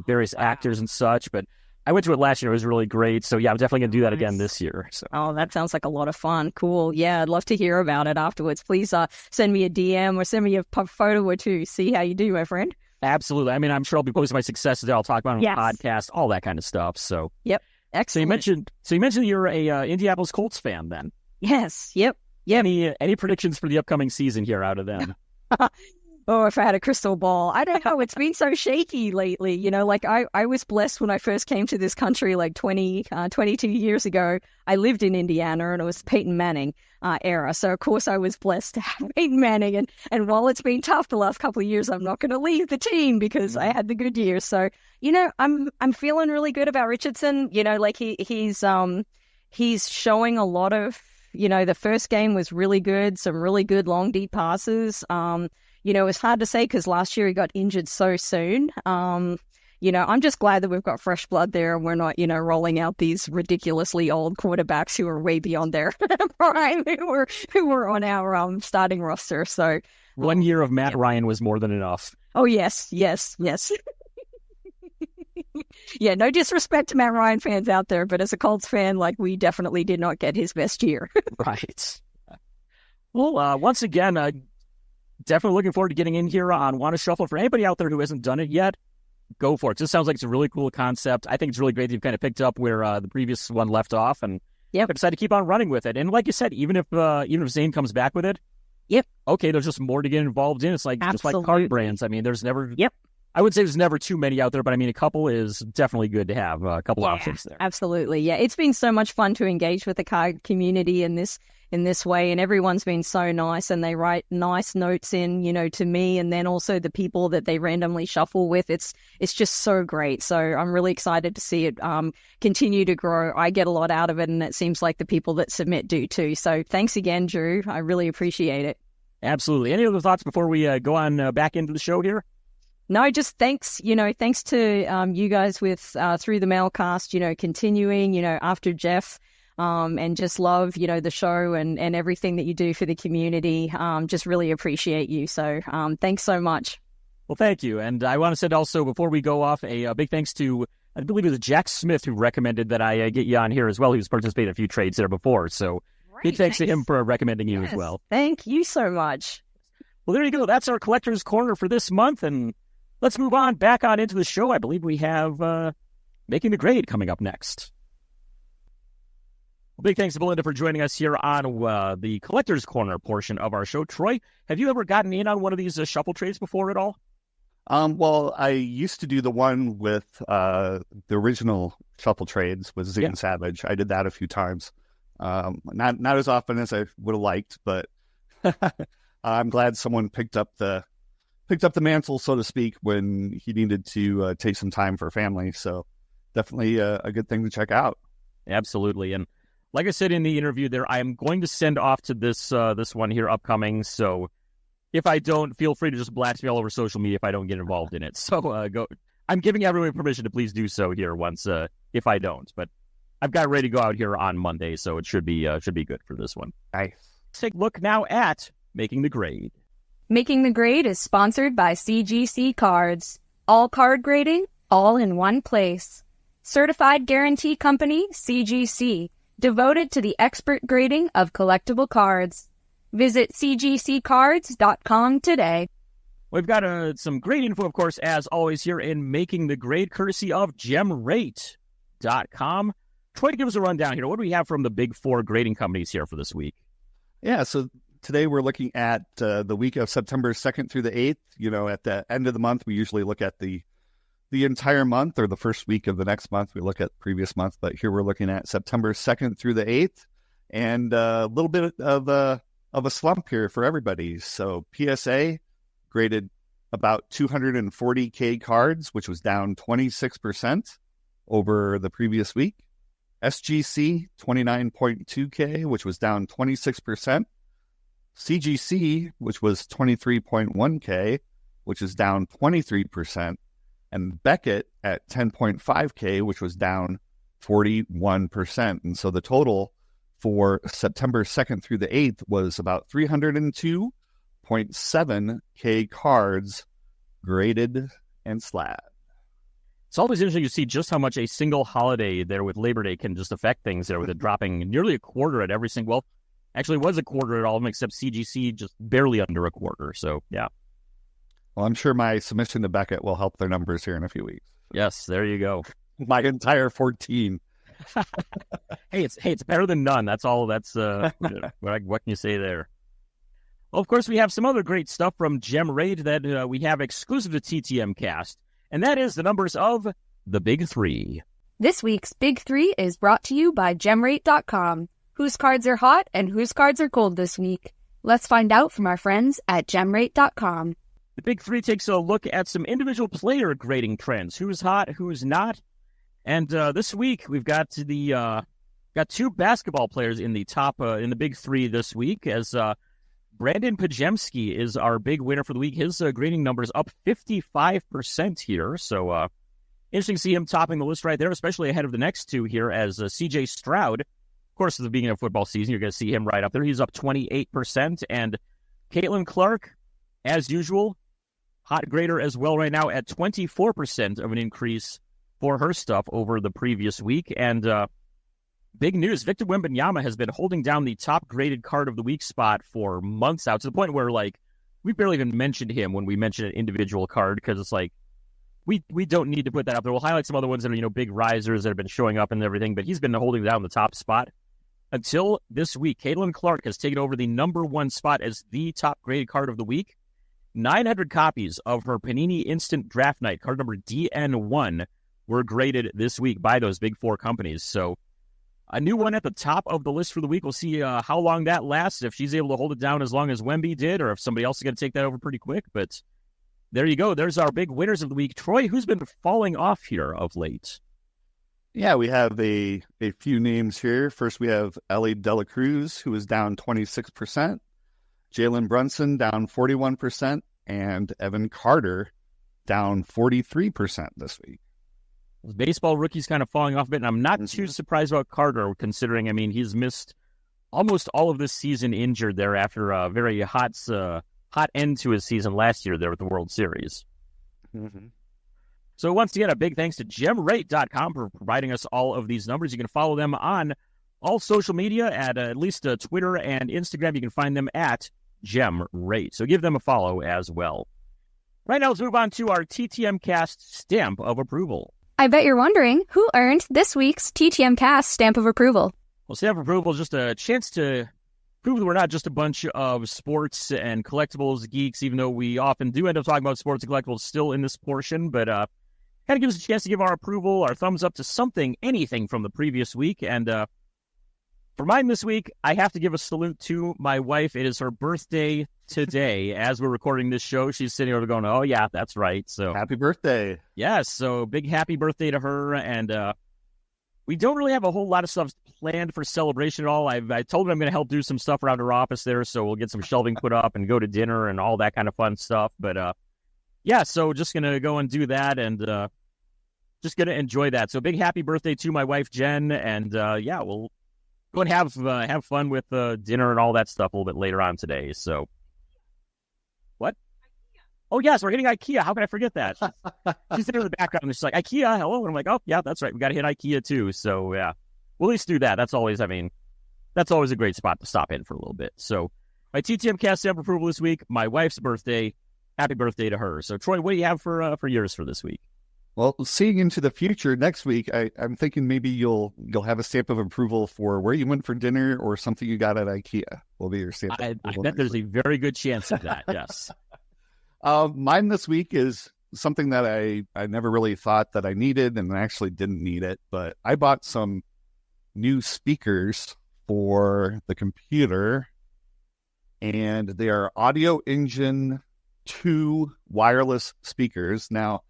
various actors and such. But I went to it last year. It was really great. So yeah, I'm definitely going to do that again this year. So. Oh, that sounds like a lot of fun. Cool. Yeah, I'd love to hear about it afterwards. Please send me a DM or send me a photo or two. See how you do, my friend. Absolutely. I mean, I'm sure I'll be posting my successes there. I'll talk about it on the podcast, all that kind of stuff. So yep. Excellent. So you mentioned you're a Indianapolis Colts fan then. Yes. Yep. Any predictions for the upcoming season here out of them? Oh, if I had a crystal ball. I don't know. It's been so shaky lately. I was blessed when I first came to this country 22 years ago. I lived in Indiana, and it was the Peyton Manning era. So, of course, I was blessed to have Peyton Manning. And while it's been tough the last couple of years, I'm not going to leave the team because I had the good years. So, I'm feeling really good about Richardson. He's showing a lot of, the first game was really good, some really good long, deep passes. It's hard to say because last year he got injured so soon. I'm just glad that we've got fresh blood there and we're not, rolling out these ridiculously old quarterbacks who are way beyond their prime, who were on our starting roster. So 1 year of Matt Ryan was more than enough. Oh, yes. Yeah, no disrespect to Matt Ryan fans out there, but as a Colts fan, we definitely did not get his best year. Right. Well, once again, definitely looking forward to getting in here on WannaShuffle. For anybody out there who hasn't done it yet, go for it. This sounds like it's a really cool concept. I think it's really great that you've kind of picked up where the previous one left off, and decided to keep on running with it. And like you said, even if Zane comes back with it, okay, there's just more to get involved in. It's like just like card brands. I mean, there's never I would say there's never too many out there, but I mean, a couple is definitely good to have, a couple options there. Absolutely. Yeah, it's been so much fun to engage with the card community in this way, and everyone's been so nice, and they write nice notes in, to me, and then also the people that they randomly shuffle with. It's just so great. So I'm really excited to see it continue to grow. I get a lot out of it, and it seems like the people that submit do too. So thanks again, Drew. I really appreciate it. Absolutely. Any other thoughts before we go on back into the show here? No, just thanks, thanks to you guys with Through the Mailcast, continuing, after Jeff, and just love, the show and everything that you do for the community. Just really appreciate you. So thanks so much. Well, thank you. And I want to send also, before we go off, a big thanks to, I believe it was Jack Smith who recommended that I get you on here as well. He was participating in a few trades there before. So big thanks to him for recommending you as well. Thank you so much. Well, there you go. That's our Collector's Corner for this month. And let's move on back on into the show. I believe we have Making the Grade coming up next. Well, big thanks to Belinda for joining us here on the Collector's Corner portion of our show. Troy, have you ever gotten in on one of these shuffle trades before at all? Well, I used to do the one with the original shuffle trades with Zeke and Savage. I did that a few times. Not as often as I would have liked, but I'm glad someone picked up the mantle, so to speak, when he needed to take some time for family. So definitely a good thing to check out. Absolutely. And like I said in the interview there, I am going to send off to this one here upcoming. So if I don't, feel free to just blast me all over social media if I don't get involved in it. So I'm giving everyone permission to please do so here once if I don't. But I've got ready to go out here on Monday, so it should be good for this one. Nice. Let's take a look now at Making the Grade. Making the Grade is sponsored by CGC Cards. All card grading, all in one place. Certified Guarantee Company, CGC, devoted to the expert grading of collectible cards. Visit cgccards.com today. We've got some great info, of course, as always, here in Making the Grade, courtesy of gemrate.com. Troy, give us a rundown here. What do we have from the big four grading companies here for this week? Yeah, so today we're looking at the week of September 2nd through the 8th. You know, at the end of the month, we usually look at the entire month, or the first week of the next month. We look at the previous month, but here we're looking at September 2nd through the 8th, and a little bit of a slump here for everybody. So PSA graded about 240K cards, which was down 26% over the previous week. SGC, 29.2K, which was down 26%. CGC, which was 23.1K, which is down 23%. And Beckett at 10.5K, which was down 41%. And so the total for September 2nd through the 8th was about 302.7K cards graded and slabbed. It's always interesting to see just how much a single holiday there with Labor Day can just affect things there, with it dropping nearly a quarter at every single, well, actually it was a quarter at all of them, except CGC just barely under a quarter. So, yeah. Well, I'm sure my submission to Beckett will help their numbers here in a few weeks. Yes, there you go. My entire 14. Hey, it's better than none. That's all. That's what can you say there? Well, of course, we have some other great stuff from GemRate that we have exclusive to TTM Cast, and that is the numbers of the Big Three. This week's Big Three is brought to you by gemrate.com. Whose cards are hot and whose cards are cold this week? Let's find out from our friends at gemrate.com. The Big Three takes a look at some individual player grading trends. Who's hot, who's not. And this week, we've got two basketball players in the top, in the Big Three this week, as Brandon Pajemski is our big winner for the week. His grading numbers up 55% here. So interesting to see him topping the list right there, especially ahead of the next two here, as CJ Stroud, of course, at the beginning of football season, you're going to see him right up there. He's up 28%. And Caitlin Clark, as usual, hot grader as well right now at 24% of an increase for her stuff over the previous week. And big news, Victor Wembanyama has been holding down the top graded card of the week spot for months out, to the point where, like, we barely even mentioned him when we mentioned an individual card, because it's like, we don't need to put that up there. We'll highlight some other ones that are, big risers that have been showing up and everything, but he's been holding down the top spot until this week. Caitlin Clark has taken over the number one spot as the top graded card of the week. 900 copies of her Panini Instant Draft Night, card number DN1, were graded this week by those big four companies. So a new one at the top of the list for the week. We'll see how long that lasts, if she's able to hold it down as long as Wemby did, or if somebody else is going to take that over pretty quick. But there you go. There's our big winners of the week. Troy, who's been falling off here of late? Yeah, we have a few names here. First, we have Ellie Dela Cruz, who is down 26%. Jalen Brunson down 41%, and Evan Carter down 43% this week. Baseball rookies kind of falling off a bit, and I'm not too surprised about Carter, considering, he's missed almost all of this season injured there after a very hot end to his season last year there with the World Series. Mm-hmm. So once again, a big thanks to gemrate.com for providing us all of these numbers. You can follow them on all social media at least Twitter and Instagram. You can find them at GemRate. So give them a follow as well. Right now, let's move on to our TTM Cast stamp of approval. I bet you're wondering who earned this week's TTM Cast stamp of approval. Well, stamp of approval is just a chance to prove that we're not just a bunch of sports and collectibles geeks, even though we often do end up talking about sports and collectibles still in this portion. But kind of gives us a chance to give our approval, our thumbs up to something, anything from the previous week. And for mine this week, I have to give a salute to my wife. It is her birthday today. As we're recording this show, she's sitting over going, oh, yeah, that's right. So happy birthday. Yes, so big happy birthday to her. And we don't really have a whole lot of stuff planned for celebration at all. I told her I'm going to help do some stuff around her office there, so we'll get some shelving put up and go to dinner and all that kind of fun stuff. But yeah, so just going to go and do that. And just going to enjoy that. So big happy birthday to my wife, Jen. And yeah, we'll go and have fun with dinner and all that stuff a little bit later on today. So what? Oh, yes, we're hitting IKEA. How can I forget that? She's there in the background. And she's like, IKEA, hello. And I'm like, oh, yeah, that's right. We got to hit IKEA too. So yeah, we'll at least do that. That's always a great spot to stop in for a little bit. So my TTM cast stamp approval this week, my wife's birthday. Happy birthday to her. So Troy, what do you have for yours for this week? Well, seeing into the future, next week, I'm thinking maybe you'll have a stamp of approval for where you went for dinner or something you got at IKEA. Will be your stamp. I bet there's a very good chance of that. Yes. Mine this week is something that I never really thought that I needed, and I actually didn't need it. But I bought some new speakers for the computer, and they are Audio Engine 2 wireless speakers. Now,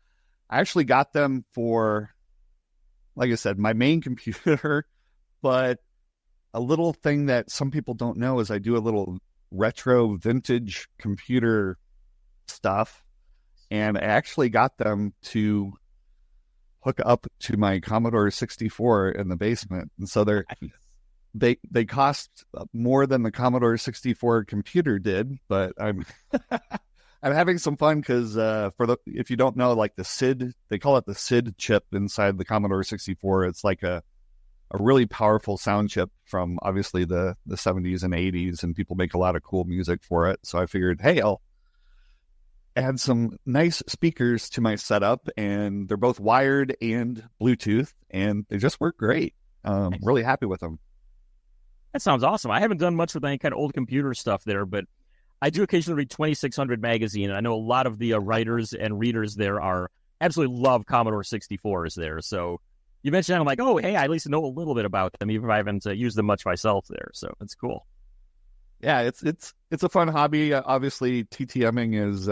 I actually got them for, like I said, my main computer, but a little thing that some people don't know is I do a little retro vintage computer stuff, and I actually got them to hook up to my Commodore 64 in the basement. And so they cost more than the Commodore 64 computer did, but I'm I'm having some fun because if you don't know, like the SID, they call it the SID chip inside the Commodore 64. It's like a really powerful sound chip from obviously the 70s and 80s, and people make a lot of cool music for it. So I figured, hey, I'll add some nice speakers to my setup, and they're both wired and Bluetooth, and they just work great. Nice. Really happy with them. That sounds awesome. I haven't done much with any kind of old computer stuff there, but I do occasionally read 2600 magazine, and I know a lot of the writers and readers there absolutely love Commodore 64s there. So you mentioned that, I'm like, oh, hey, I at least know a little bit about them, even if I haven't used them much myself there. So it's cool. Yeah, it's a fun hobby. Obviously, TTMing is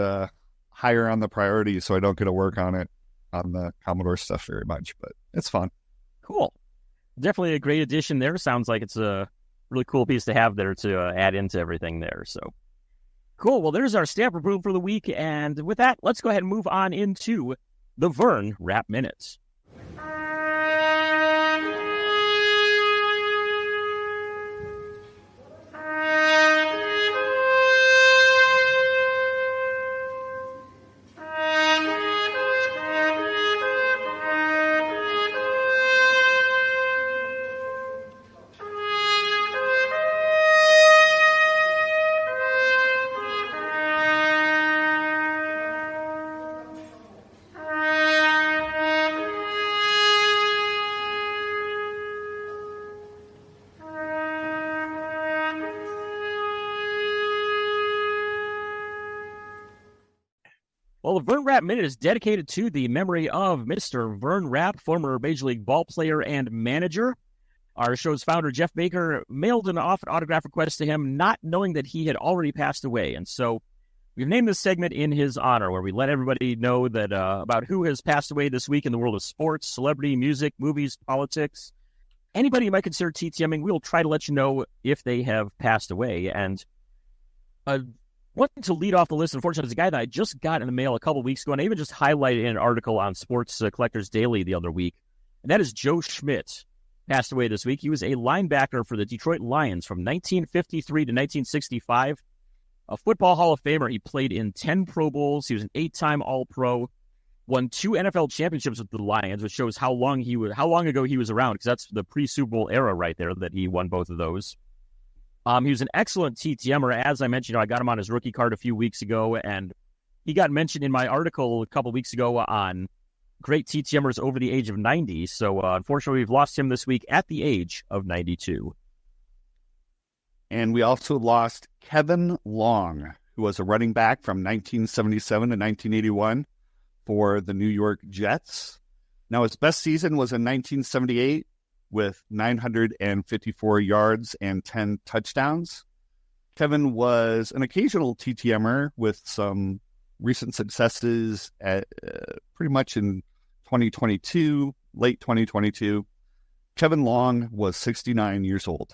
higher on the priority, so I don't get to work on the Commodore stuff very much, but it's fun. Cool. Definitely a great addition there. Sounds like it's a really cool piece to have there to add into everything there. So cool. Well, there's our stamp approval for the week. And with that, let's go ahead and move on into the Vern Rap Minutes. Well, the Vern Rapp Minute is dedicated to the memory of Mr. Vern Rapp, former Major League ball player and manager. Our show's founder, Jeff Baker, mailed an autograph request to him, not knowing that he had already passed away. And so we've named this segment in his honor, where we let everybody know that about who has passed away this week in the world of sports, celebrity, music, movies, politics. Anybody you might consider TTMing, we will try to let you know if they have passed away. And one to lead off the list, unfortunately, is a guy that I just got in the mail a couple weeks ago, and I even just highlighted in an article on Sports Collectors Daily the other week, and that is Joe Schmidt. Passed away this week. He was a linebacker for the Detroit Lions from 1953 to 1965. A football Hall of Famer. He played in 10 Pro Bowls. He was an 8-time All-Pro. Won 2 NFL championships with the Lions, which shows how long ago he was around, because that's the pre-Super Bowl era right there that he won both of those. He was an excellent TTMer. As I mentioned, I got him on his rookie card a few weeks ago, and he got mentioned in my article a couple weeks ago on great TTMers over the age of 90. So, unfortunately, we've lost him this week at the age of 92. And we also lost Kevin Long, who was a running back from 1977 to 1981 for the New York Jets. Now, his best season was in 1978 with 954 yards and 10 touchdowns. Kevin was an occasional TTMer with some recent successes at pretty much in 2022, late 2022. Kevin Long was 69 years old.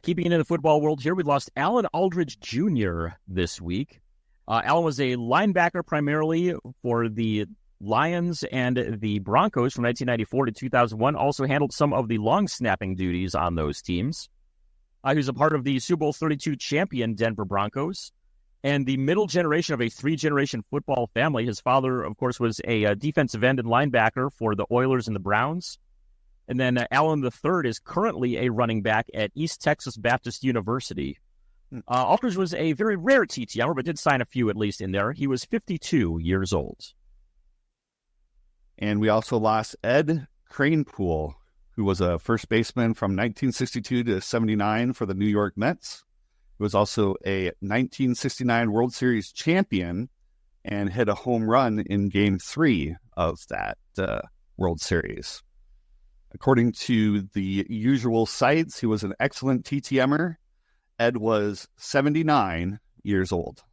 Keeping it in the football world here, we lost Alan Aldridge Jr. this week. Alan was a linebacker primarily for the Lions and the Broncos from 1994 to 2001 also handled some of the long snapping duties on those teams. He was a part of the Super Bowl 32 champion Denver Broncos and the middle generation of a three-generation football family. His father, of course, was a defensive end and linebacker for the Oilers and the Browns. And then Allen III is currently a running back at East Texas Baptist University. Aldridge was a very rare TTMer, but did sign a few at least in there. He was 52 years old. And we also lost Ed Kranepool, who was a first baseman from 1962 to 79 for the New York Mets. He was also a 1969 World Series champion and hit a home run in Game 3 of that World Series. According to the usual sites, he was an excellent TTMer. Ed was 79 years old.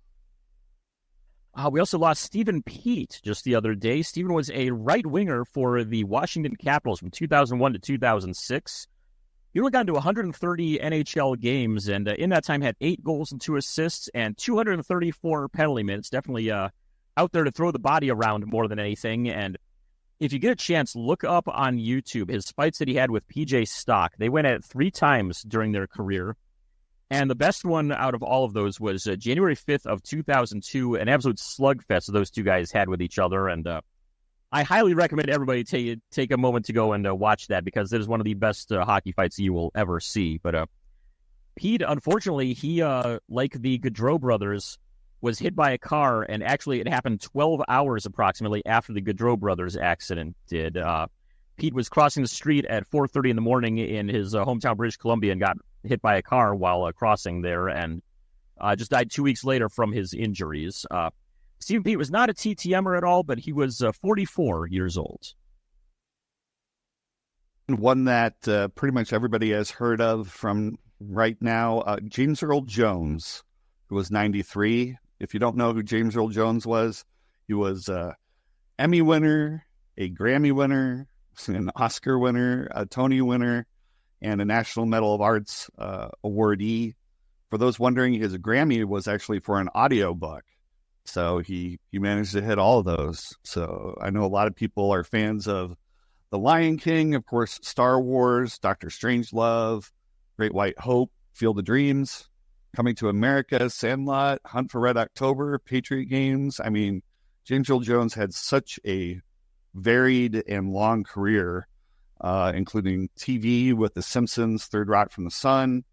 We also lost Stephen Peat just the other day. Stephen was a right winger for the Washington Capitals from 2001 to 2006. He only got into 130 NHL games, and in that time had 8 goals and 2 assists and 234 penalty minutes. Definitely out there to throw the body around more than anything. And if you get a chance, look up on YouTube his fights that he had with PJ Stock. They went at it 3 times during their career. And the best one out of all of those was January 5th of 2002, an absolute slugfest those two guys had with each other. And I highly recommend everybody take a moment to go and watch that, because it is one of the best hockey fights you will ever see. But Pete, unfortunately, he, like the Gaudreau brothers, was hit by a car, and actually it happened 12 hours approximately after the Gaudreau brothers accident did. Pete was crossing the street at 4:30 in the morning in his hometown, British Columbia, and got hit by a car while crossing there, and just died 2 weeks later from his injuries. Stephen Peat was not a TTMer at all, but he was 44 years old. One that pretty much everybody has heard of from right now, James Earl Jones, who was 93. If you don't know who James Earl Jones was, he was an Emmy winner, a Grammy winner, an Oscar winner, a Tony winner, and a National Medal of Arts awardee. For those wondering, his Grammy was actually for an audiobook. So he managed to hit all of those. So I know a lot of people are fans of The Lion King, of course, Star Wars, Doctor Strangelove, Great White Hope, Field of Dreams, Coming to America, Sandlot, Hunt for Red October, Patriot Games. I mean, James Earl Jones had such a varied and long career, including TV with The Simpsons, Third Rock from the Sun,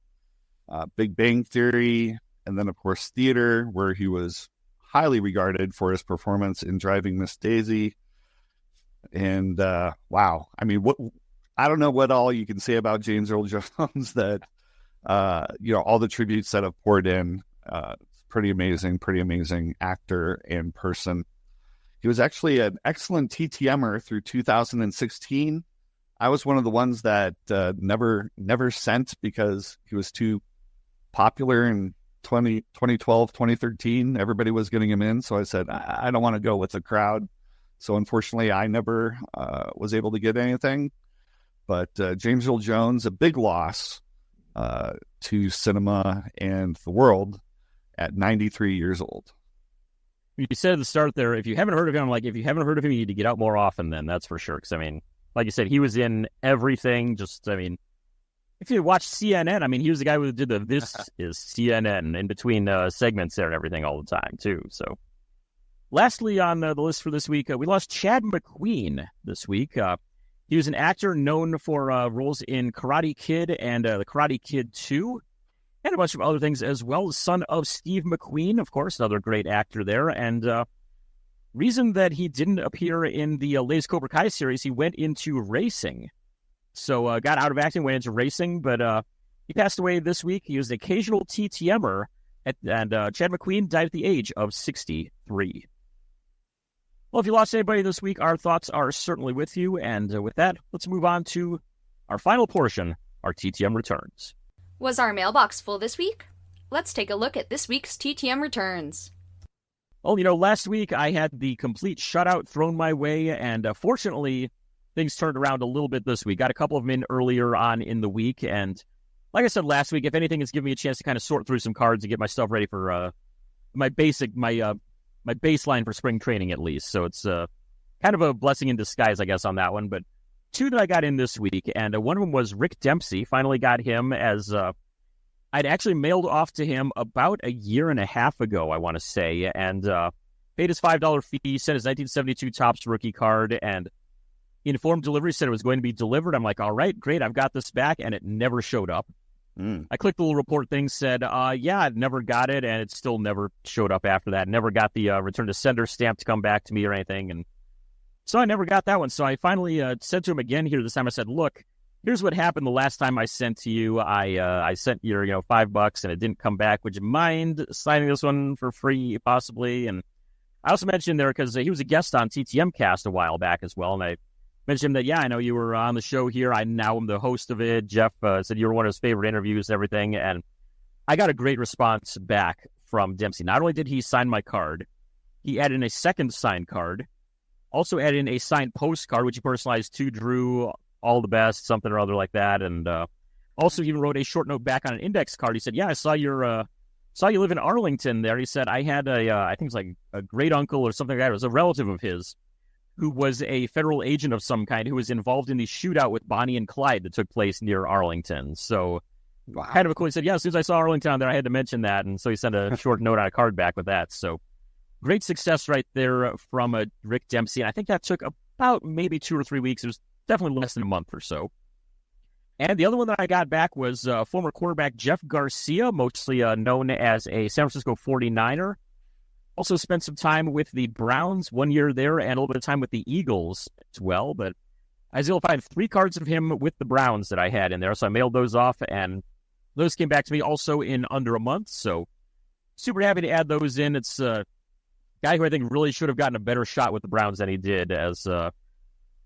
Big Bang Theory, and then, of course, theater, where he was highly regarded for his performance in Driving Miss Daisy. And wow, I mean, I don't know what all you can say about James Earl Jones that, all the tributes that have poured in. Pretty amazing actor and person. He was actually an excellent TTMer through 2016. I was one of the ones that never sent because he was too popular in 2012, 2013. Everybody was getting him in, so I said, I don't want to go with the crowd. So unfortunately, I never was able to get anything. But James Earl Jones, a big loss to cinema and the world at 93 years old. You said at the start there, if you haven't heard of him, you need to get out more often then, that's for sure. Because, I mean, like you said, he was in everything. If you watch CNN, he was the guy who did This is CNN in between segments there and everything all the time, too. So, lastly on the list for this week, we lost Chad McQueen this week. He was an actor known for roles in Karate Kid and The Karate Kid 2, and a bunch of other things as well. Son of Steve McQueen, of course, another great actor there. And reason that he didn't appear in the latest Cobra Kai series, he went into racing. So got out of acting, went into racing, but he passed away this week. He was an occasional TTMer, and Chad McQueen died at the age of 63. Well, if you lost anybody this week, our thoughts are certainly with you. And with that, let's move on to our final portion, our TTM returns. Was our mailbox full this week? Let's take a look at this week's TTM returns. Well, last week I had the complete shutout thrown my way, and fortunately, things turned around a little bit this week. Got a couple of them in earlier on in the week, and like I said last week, if anything, it's given me a chance to kind of sort through some cards and get my stuff ready for my baseline for spring training at least. So it's kind of a blessing in disguise, I guess, on that one. But two that I got in this week, and one of them was Rick Dempsey. Finally got him as I'd actually mailed off to him about a year and a half ago, I want to say, and paid his $5 fee, sent his 1972 Topps rookie card, and informed delivery said it was going to be delivered. I'm like, all right, great, I've got this back, and it never showed up. I clicked the little report thing, said, yeah, I never got it, and it still never showed up after that. Never got the return to sender stamp to come back to me or anything, and so I never got that one. So I finally said to him again here this time, I said, look, here's what happened the last time I sent to you. I sent your, $5 and it didn't come back. Would you mind signing this one for free, possibly? And I also mentioned there, because he was a guest on TTM Cast a while back as well, and I mentioned that, yeah, I know you were on the show here. I now am the host of it. Jeff said you were one of his favorite interviews and everything, and I got a great response back from Dempsey. Not only did he sign my card, he added in a second signed card, also added in a signed postcard, which he personalized to Drew, all the best, something or other like that, and also even wrote a short note back on an index card. He said, yeah, I saw you live in Arlington there. He said, I had I think it was like a great uncle or something like that. It was a relative of his who was a federal agent of some kind who was involved in the shootout with Bonnie and Clyde that took place near Arlington. So kind of a cool. He said, yeah, as soon as I saw Arlington there, I had to mention that. And so he sent a short note on a card back with that. So great success right there from Rick Dempsey. And I think that took about maybe 2 or 3 weeks. It was definitely less than a month or so. And the other one that I got back was former quarterback Jeff Garcia, mostly known as a San Francisco 49er. Also spent some time with the Browns 1 year there and a little bit of time with the Eagles as well. But I was able to find 3 cards of him with the Browns that I had in there. So I mailed those off, and those came back to me also in under a month. So super happy to add those in. It's a guy who I think really should have gotten a better shot with the Browns than he did, as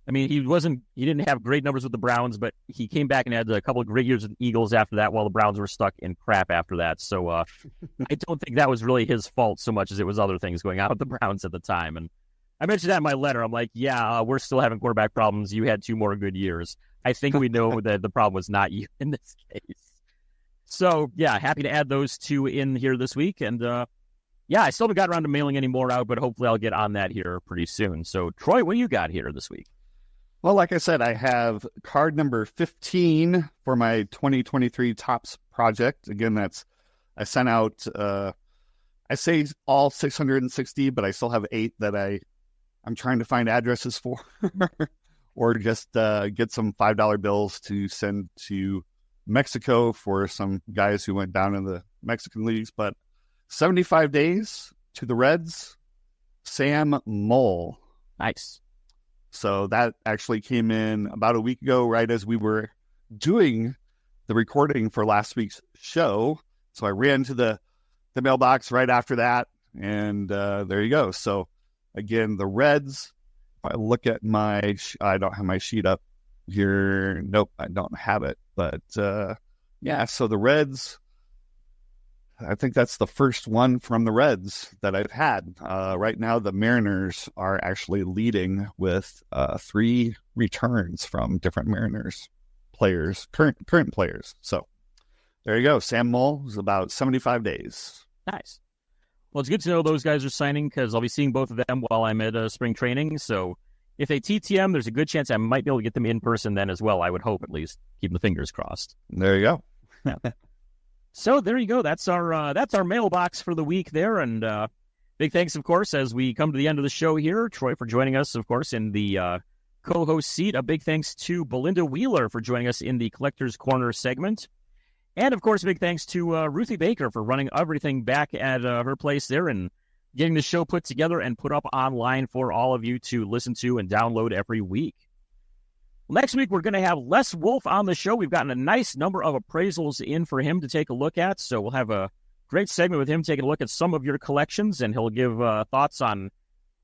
he didn't have great numbers with the Browns, but he came back and had a couple of great years with the Eagles after that, while the Browns were stuck in crap after that. So I don't think that was really his fault so much as it was other things going on with the Browns at the time. And I mentioned that in my letter. I'm like, yeah, we're still having quarterback problems. You had 2 more good years. I think we know that the problem was not you in this case. So yeah, happy to add those 2 in here this week. And yeah, I still haven't got around to mailing any more out, but hopefully I'll get on that here pretty soon. So Troy, what do you got here this week? Well, like I said, I have card number 15 for my 2023 Topps project. Again, I sent out, I say all 660, but I still have 8 that I'm trying to find addresses for, or just get some $5 bills to send to Mexico for some guys who went down in the Mexican leagues. But 75 days to the Reds, Sam Moll. Nice. So that actually came in about a week ago, right as we were doing the recording for last week's show. So I ran to the mailbox right after that, and there you go. So again, the Reds, if I look at I don't have my sheet up here. Nope, I don't have it. But yeah, so the Reds, I think that's the first one from the Reds that I've had. Right now, the Mariners are actually leading with 3 returns from different Mariners players, current players. So there you go. Sam Moll is about 75 days. Nice. Well, it's good to know those guys are signing, because I'll be seeing both of them while I'm at spring training. So if they TTM, there's a good chance I might be able to get them in person then as well. I would hope, at least. Keeping the fingers crossed. There you go. So there you go. That's our mailbox for the week there. And big thanks, of course, as we come to the end of the show here, Troy, for joining us, of course, in the co-host seat. A big thanks to Belinda Wheeler for joining us in the Collector's Corner segment. And, of course, a big thanks to Ruthie Baker for running everything back at her place there and getting the show put together and put up online for all of you to listen to and download every week. Next week, we're going to have Les Wolf on the show. We've gotten a nice number of appraisals in for him to take a look at, so we'll have a great segment with him taking a look at some of your collections, and he'll give thoughts on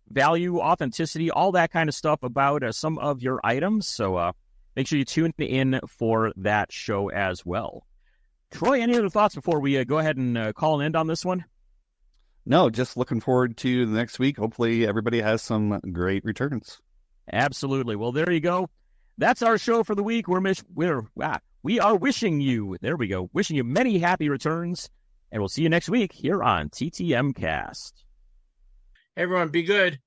value, authenticity, all that kind of stuff about some of your items. So make sure you tune in for that show as well. Troy, any other thoughts before we go ahead and call an end on this one? No, just looking forward to the next week. Hopefully everybody has some great returns. Absolutely. Well, there you go. That's our show for the week. We are wishing you, there we go, wishing you many happy returns, and we'll see you next week here on TTM Cast. Everyone, be good.